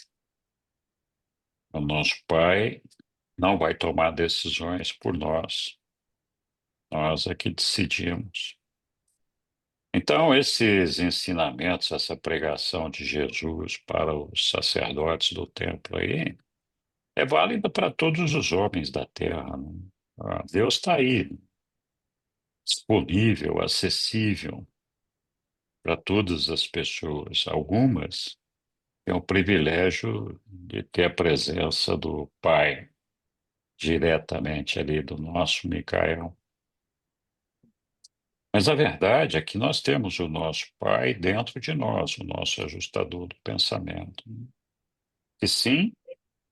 O nosso Pai não vai tomar decisões por nós. Nós é que decidimos. Então, esses ensinamentos, essa pregação de Jesus para os sacerdotes do templo aí, é válida para todos os homens da terra, né? Deus está aí, disponível, acessível para todas as pessoas. Algumas têm o privilégio de ter a presença do Pai diretamente ali, do nosso Micael. Mas a verdade é que nós temos o nosso Pai dentro de nós, o nosso ajustador do pensamento. E sim,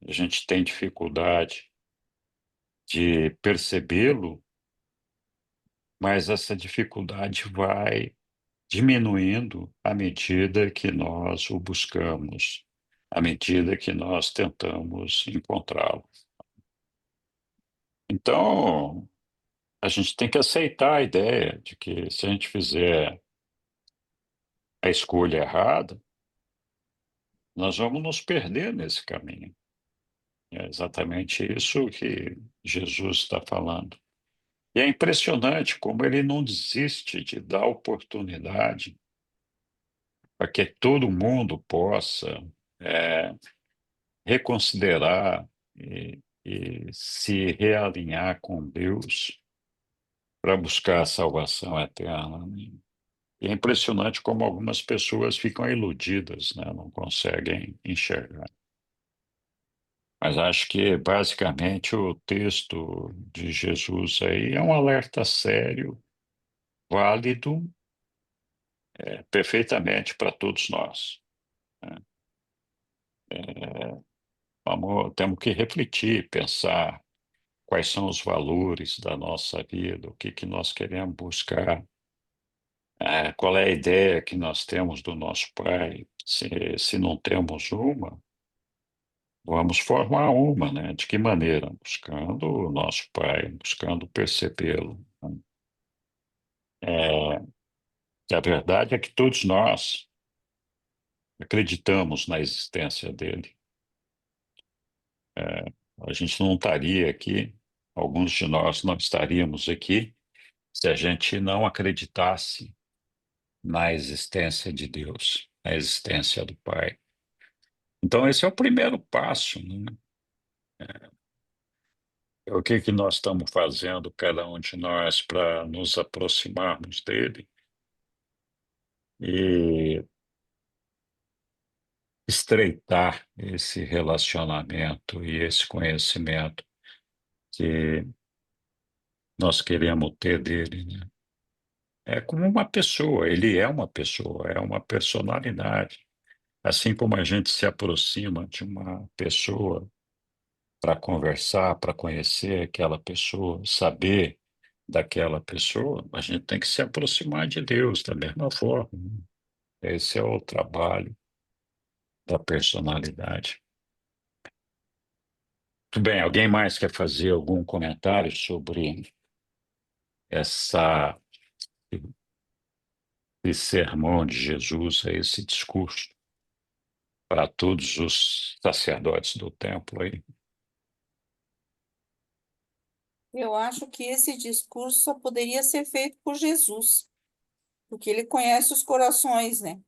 a gente tem dificuldade de percebê-lo, mas essa dificuldade vai diminuindo à medida que nós o buscamos, à medida que nós tentamos encontrá-lo. Então, a gente tem que aceitar a ideia de que se a gente fizer a escolha errada, nós vamos nos perder nesse caminho. É exatamente isso que Jesus está falando. E é impressionante como ele não desiste de dar oportunidade para que todo mundo possa é, reconsiderar e se realinhar com Deus para buscar a salvação eterna, né? E é impressionante como algumas pessoas ficam iludidas, né? Não conseguem enxergar. Mas acho que, basicamente, o texto de Jesus aí é um alerta sério, válido, perfeitamente para todos nós, né? Temos que refletir, pensar quais são os valores da nossa vida, o que que nós queremos buscar, qual é a ideia que nós temos do nosso Pai. Se não temos uma, vamos formar uma, né? De que maneira? Buscando o nosso Pai, buscando percebê-lo, né? É, e a verdade é que todos nós acreditamos na existência dele. A gente não estaria aqui, alguns de nós não estaríamos aqui, se a gente não acreditasse na existência de Deus, na existência do Pai. Então, esse é o primeiro passo, né? O que que nós estamos fazendo, cada um de nós, para nos aproximarmos dele e estreitar esse relacionamento e esse conhecimento que nós queremos ter dele, né? É como uma pessoa, ele é uma personalidade. Assim como a gente se aproxima de uma pessoa para conversar, para conhecer aquela pessoa, saber daquela pessoa, a gente tem que se aproximar de Deus da mesma forma. Esse é o trabalho da personalidade. Tudo bem, alguém mais quer fazer algum comentário sobre essa, esse sermão de Jesus, esse discurso para todos os sacerdotes do templo aí? Eu acho que esse discurso só poderia ser feito por Jesus, porque ele conhece os corações, né?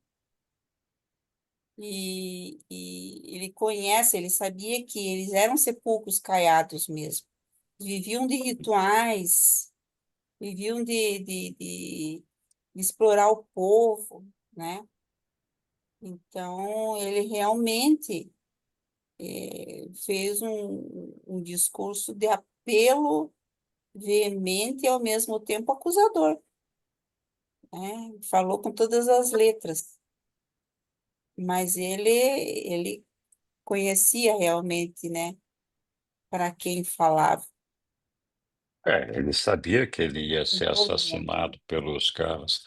E ele conhece, ele sabia que eles eram sepulcros caiados mesmo. Viviam de rituais, viviam de explorar o povo, né? Então, ele realmente fez um discurso de apelo veemente e ao mesmo tempo acusador, né? Falou com todas as letras, mas ele conhecia realmente, né, para quem falava. Ele sabia que ele ia ser Envolvia. assassinado pelos caras.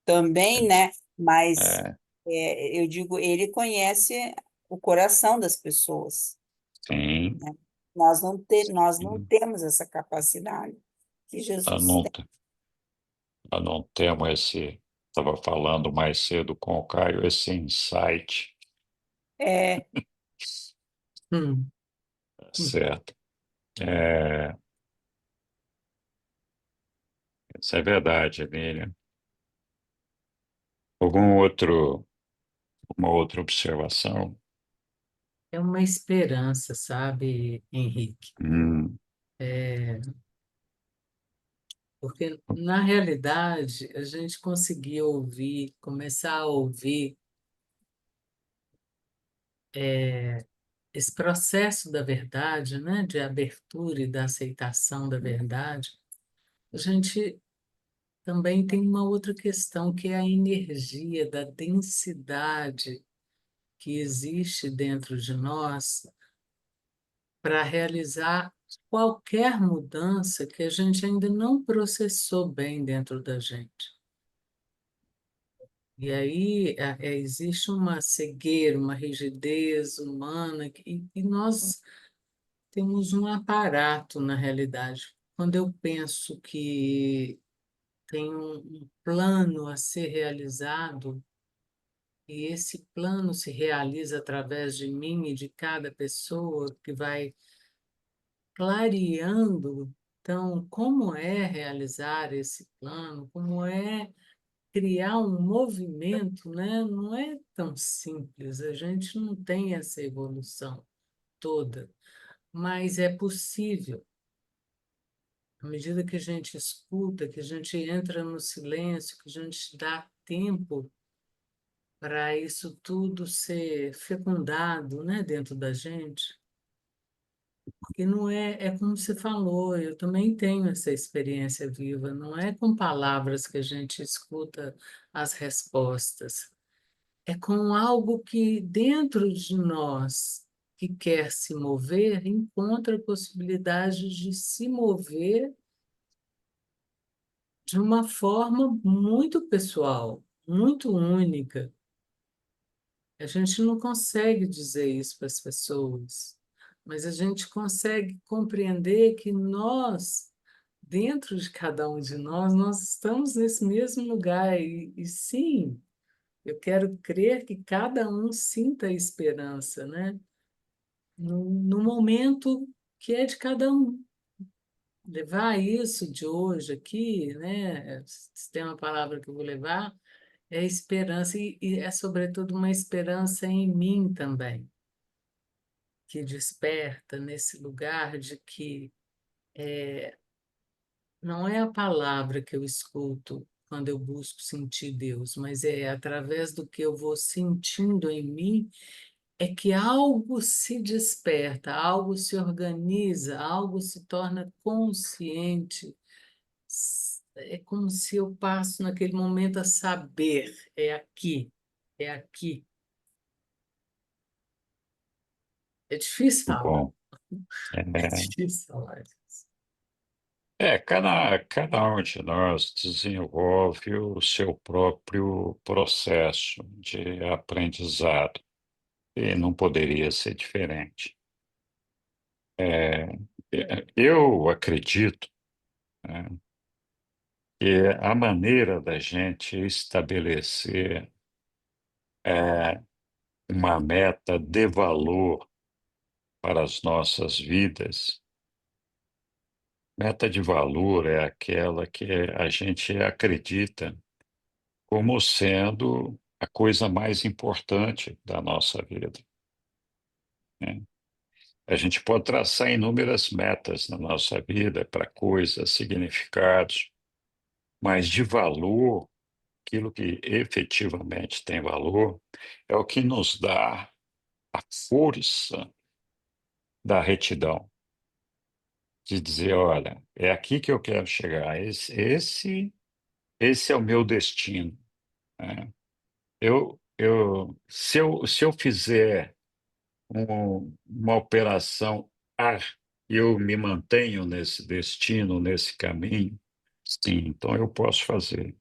Também, né? Mas É, eu digo, ele conhece o coração das pessoas, sim, né? Nós não sim. temos essa capacidade que Nós Jesus não, tem. nós não temos estava falando mais cedo com o Caio, esse insight, É, Hum, hum. certo? É, isso é verdade, Miriam. Algum outro, uma outra observação? É uma esperança, sabe, Henrique? Hum, Porque, na realidade, a gente conseguiu ouvir, começar a ouvir esse processo da verdade, né, de abertura e da aceitação da verdade. A gente também tem uma outra questão, que é a energia da densidade que existe dentro de nós para realizar qualquer mudança que a gente ainda não processou bem dentro da gente. E aí existe uma cegueira, uma rigidez humana, e nós temos um aparato, na realidade. Quando eu penso que tem um plano a ser realizado, e esse plano se realiza através de mim e de cada pessoa que vai clareando, então, como é realizar esse plano, como é criar um movimento, né? Não é tão simples, a gente não tem essa evolução toda, mas é possível. À medida que a gente escuta, que a gente entra no silêncio, que a gente dá tempo para isso tudo ser fecundado, né, dentro da gente, porque não é, é como você falou, eu também tenho essa experiência viva, não é com palavras que a gente escuta as respostas, é com algo que dentro de nós que quer se mover encontra a possibilidade de se mover de uma forma muito pessoal, muito única. A gente não consegue dizer isso para as pessoas, mas a gente consegue compreender que nós, dentro de cada um de nós, nós estamos nesse mesmo lugar. E sim, eu quero crer que cada um sinta a esperança, né? No momento que é de cada um. Levar isso de hoje aqui, né? Se tem uma palavra que eu vou levar, é esperança, e é, sobretudo, uma esperança em mim também, que desperta nesse lugar de que não é a palavra que eu escuto quando eu busco sentir Deus, mas é através do que eu vou sentindo em mim, é que algo se desperta, algo se organiza, algo se torna consciente. É como se eu passo naquele momento a saber, é aqui, é aqui. É difícil muito falar, bom. é É, difícil falar isso. Cada um de nós desenvolve o seu próprio processo de aprendizado e não poderia ser diferente. Eu acredito, né, que a maneira da gente estabelecer uma meta de valor para as nossas vidas, meta de valor é aquela que a gente acredita como sendo a coisa mais importante da nossa vida, né? A gente pode traçar inúmeras metas na nossa vida para coisas, significados, mas de valor, aquilo que efetivamente tem valor, é o que nos dá a força da retidão, de dizer, olha, é aqui que eu quero chegar, esse é o meu destino, né? Se eu fizer uma operação A e eu me mantenho nesse destino, nesse caminho, sim, então eu posso fazer.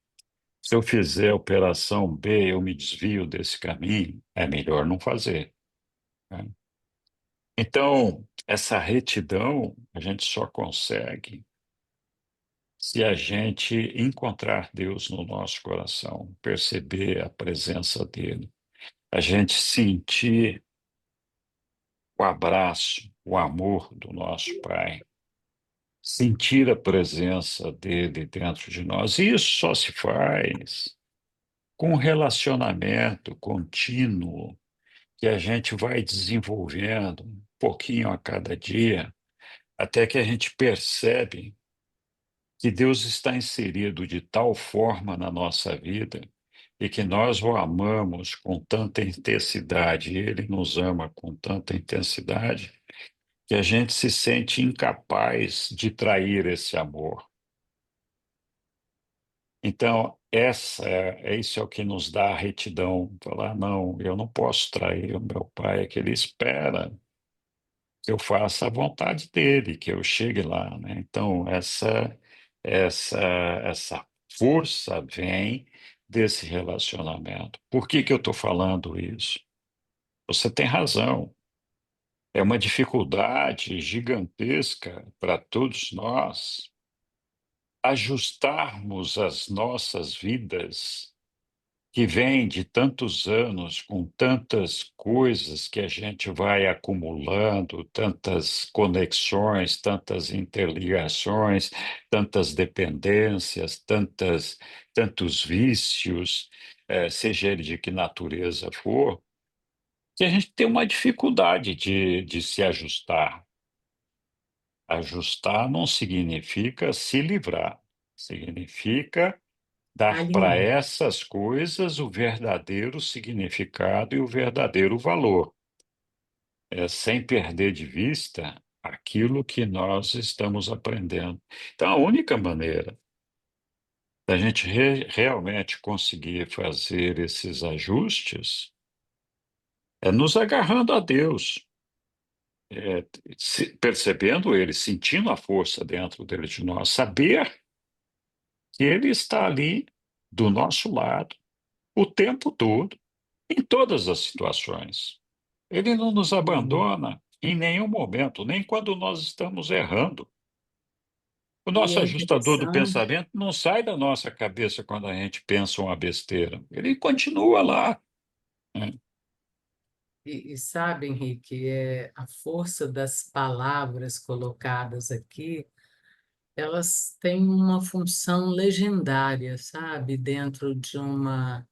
Se eu fizer a operação B, eu me desvio desse caminho, é melhor não fazer, né? Então, essa retidão a gente só consegue se a gente encontrar Deus no nosso coração, perceber a presença dele, a gente sentir o abraço, o amor do nosso Pai, sentir a presença dele dentro de nós. E isso só se faz com um relacionamento contínuo que a gente vai desenvolvendo um pouquinho a cada dia, até que a gente percebe que Deus está inserido de tal forma na nossa vida e que nós o amamos com tanta intensidade, e ele nos ama com tanta intensidade, que a gente se sente incapaz de trair esse amor. Então, isso é o que nos dá a retidão. Falar, não, eu não posso trair o meu pai, é que ele espera que eu faça a vontade dele, que eu chegue lá, né? Então, essa força vem desse relacionamento. Por que que eu estou falando isso? Você tem razão. É uma dificuldade gigantesca para todos nós ajustarmos as nossas vidas, que vêm de tantos anos, com tantas coisas que a gente vai acumulando, tantas conexões, tantas interligações, tantas dependências, tantos vícios, seja ele de que natureza for, que a gente tem uma dificuldade de se ajustar. Ajustar não significa se livrar, significa dar para Alinhar. essas coisas o verdadeiro significado e o verdadeiro valor, sem perder de vista aquilo que nós estamos aprendendo. Então, a única maneira da gente realmente conseguir fazer esses ajustes é nos agarrando a Deus, percebendo Ele, sentindo a força dentro dele de nós, saber que Ele está ali do nosso lado o tempo todo, em todas as situações. Ele não nos Uhum. abandona em nenhum momento, nem quando nós estamos errando. O E nosso é ajustador do interessante. pensamento não sai da nossa cabeça quando a gente pensa uma besteira. Ele continua lá, né? E sabe, Henrique, a força das palavras colocadas aqui, elas têm uma função legendária, sabe, dentro de um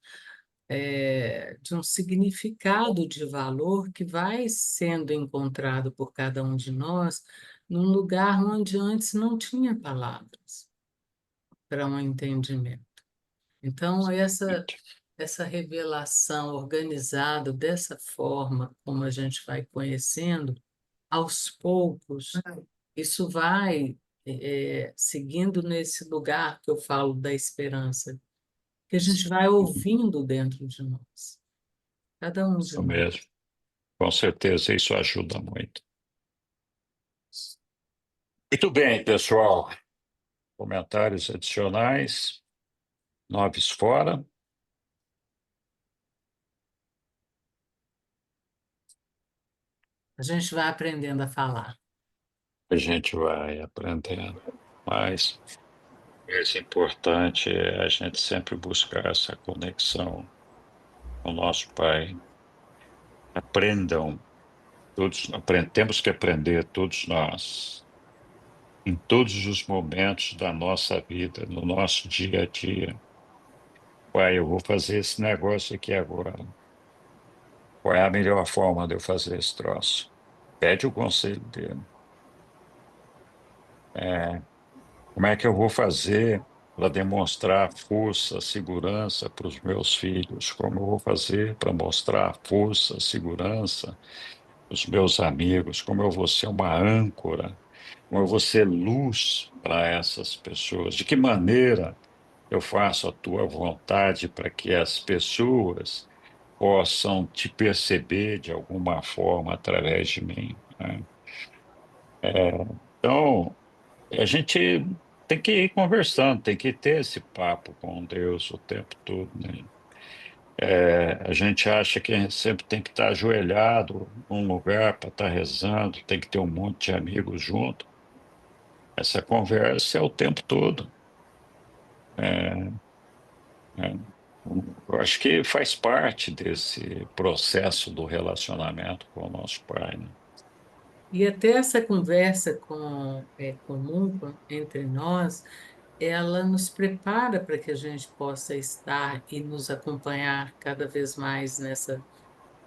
significado de valor que vai sendo encontrado por cada um de nós num lugar onde antes não tinha palavras para um entendimento. Então, essa revelação organizada dessa forma, como a gente vai conhecendo, aos poucos, isso vai seguindo nesse lugar que eu falo da esperança, que a gente vai ouvindo dentro de nós, cada um de Isso nós. mesmo. Com certeza, isso ajuda muito. Muito bem, pessoal. Comentários adicionais? Noves fora? A gente vai aprendendo a falar. A gente vai aprendendo. Mas o mais importante é a gente sempre buscar essa conexão com o nosso Pai. Aprendam, temos que aprender, todos nós, em todos os momentos da nossa vida, no nosso dia a dia. Pai, eu vou fazer esse negócio aqui agora. Qual é a melhor forma de eu fazer esse troço? Pede o conselho dele. É, como é que eu vou fazer para demonstrar força, segurança para os meus filhos? Como eu vou fazer para mostrar força, segurança para os meus amigos? Como eu vou ser uma âncora? Como eu vou ser luz para essas pessoas? De que maneira eu faço a tua vontade para que as pessoas possam te perceber de alguma forma através de mim, né? Então, a gente tem que ir conversando, tem que ter esse papo com Deus o tempo todo, né? A gente acha que a gente sempre tem que estar ajoelhado num lugar para estar rezando, tem que ter um monte de amigos junto. Essa conversa é o tempo todo. É, é, eu acho que faz parte desse processo do relacionamento com o nosso Pai, né? E até essa conversa comum entre nós, ela nos prepara para que a gente possa estar e nos acompanhar cada vez mais nessa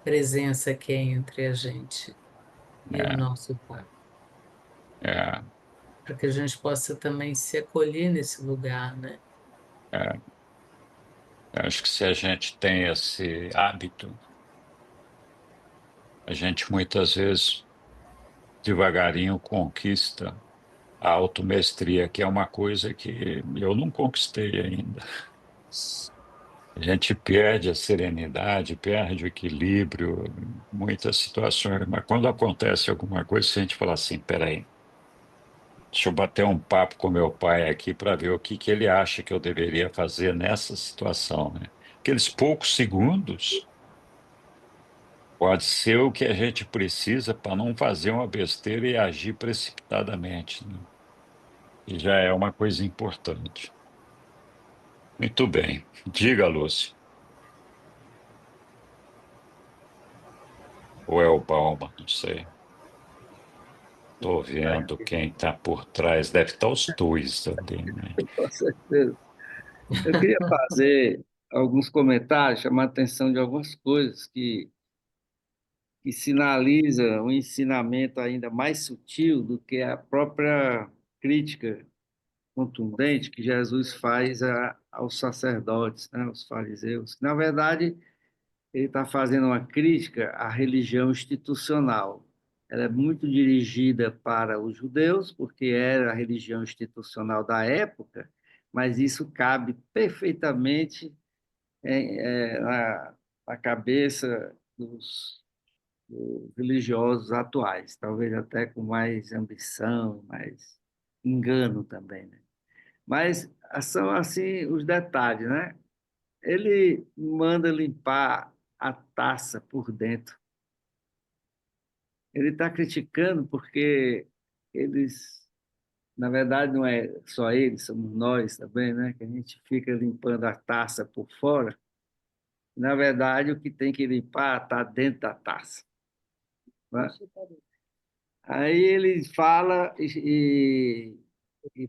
presença que é entre a gente e o É, nosso Pai, é, para que a gente possa também se acolher nesse lugar, né? é. Eu acho que se a gente tem esse hábito, a gente muitas vezes devagarinho conquista a automestria, que é uma coisa que eu não conquistei ainda. A gente perde a serenidade, perde o equilíbrio em muitas situações, mas quando acontece alguma coisa, a gente fala assim, peraí, deixa eu bater um papo com meu pai aqui para ver o que que ele acha que eu deveria fazer nessa situação, né? Aqueles poucos segundos pode ser o que a gente precisa para não fazer uma besteira e agir precipitadamente, né? E já é uma coisa importante. Muito bem. Diga, Lúcio. Ou é o Balma, não sei. Estou vendo quem está por trás. Deve estar os dois ali, né? Com certeza. Eu queria fazer alguns comentários, chamar a atenção de algumas coisas que sinalizam um ensinamento ainda mais sutil do que a própria crítica contundente que Jesus faz aos sacerdotes, né, aos fariseus. Na verdade, ele está fazendo uma crítica à religião institucional. Ela é muito dirigida para os judeus, porque era a religião institucional da época, mas isso cabe perfeitamente na cabeça dos religiosos atuais, talvez até com mais ambição, mais engano também, né? Mas são assim os detalhes, né? Ele manda limpar a taça por dentro. Ele está criticando porque eles, na verdade, não é só eles, somos nós também, né? Que a gente fica limpando a taça por fora. Na verdade, o que tem que limpar está dentro da taça, né? Aí ele fala e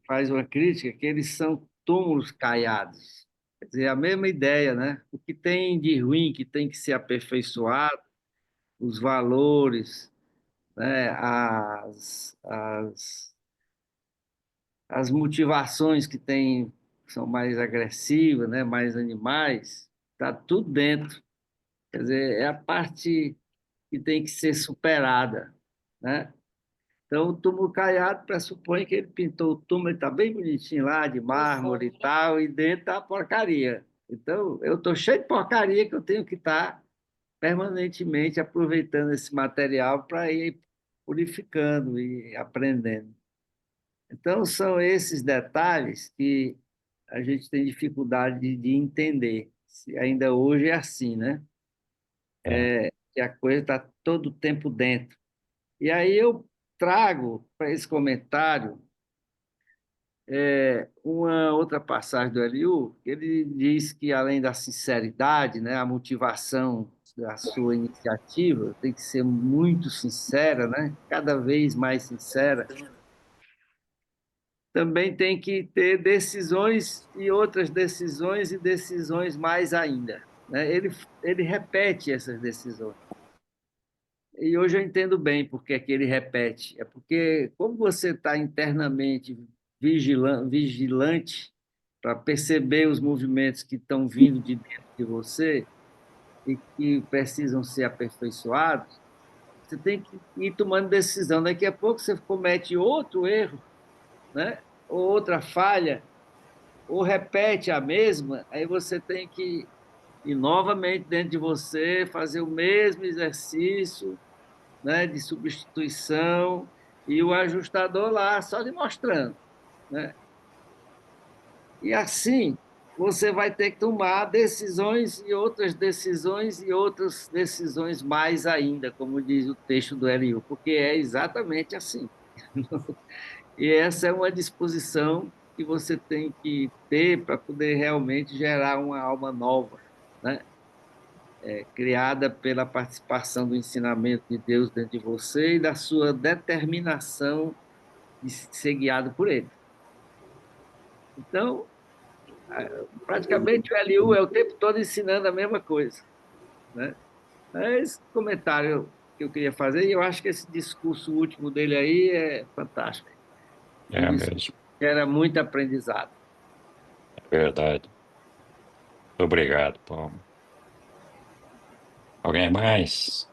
faz uma crítica que eles são túmulos caiados. Quer dizer, a mesma ideia, né? O que tem de ruim que tem que ser aperfeiçoado, os valores, né? As motivações que tem, são mais agressivas, né? Mais animais, está tudo dentro. Quer dizer, é a parte que tem que ser superada, né? Então, o túmulo caiado pressupõe que ele pintou o túmulo, ele está bem bonitinho lá, de mármore e tal, e dentro está porcaria. Então, eu estou cheio de porcaria que eu tenho que estar permanentemente aproveitando esse material para ir purificando e aprendendo. Então, são esses detalhes que a gente tem dificuldade de entender. Ainda hoje é assim, né? Que a coisa está todo o tempo dentro. E aí eu trago para esse comentário uma outra passagem do Eliú, que ele diz que, além da sinceridade, né, a motivação da sua iniciativa tem que ser muito sincera, né? Cada vez mais sincera. Também tem que ter decisões e decisões mais ainda, né? Ele repete essas decisões. E hoje eu entendo bem por que é que ele repete. É porque, como você está internamente vigilante para perceber os movimentos que estão vindo de dentro de você e que precisam ser aperfeiçoados, você tem que ir tomando decisão. Daqui a pouco você comete outro erro, né? Ou outra falha, ou repete a mesma, aí você tem que ir novamente dentro de você, fazer o mesmo exercício, né, de substituição, e o ajustador lá só lhe mostrando, né? E assim você vai ter que tomar decisões e outras decisões mais ainda, como diz o texto do Eliú, porque é exatamente assim. E essa é uma disposição que você tem que ter para poder realmente gerar uma alma nova, né? Criada pela participação do ensinamento de Deus dentro de você e da sua determinação de ser guiado por ele. Então, praticamente o Eliú é o tempo todo ensinando a mesma coisa, né? É esse comentário que eu queria fazer, e eu acho que esse discurso último dele aí é fantástico. Um É discurso mesmo, que era muito aprendizado. é verdade. Obrigado, Paulo. Alguém mais?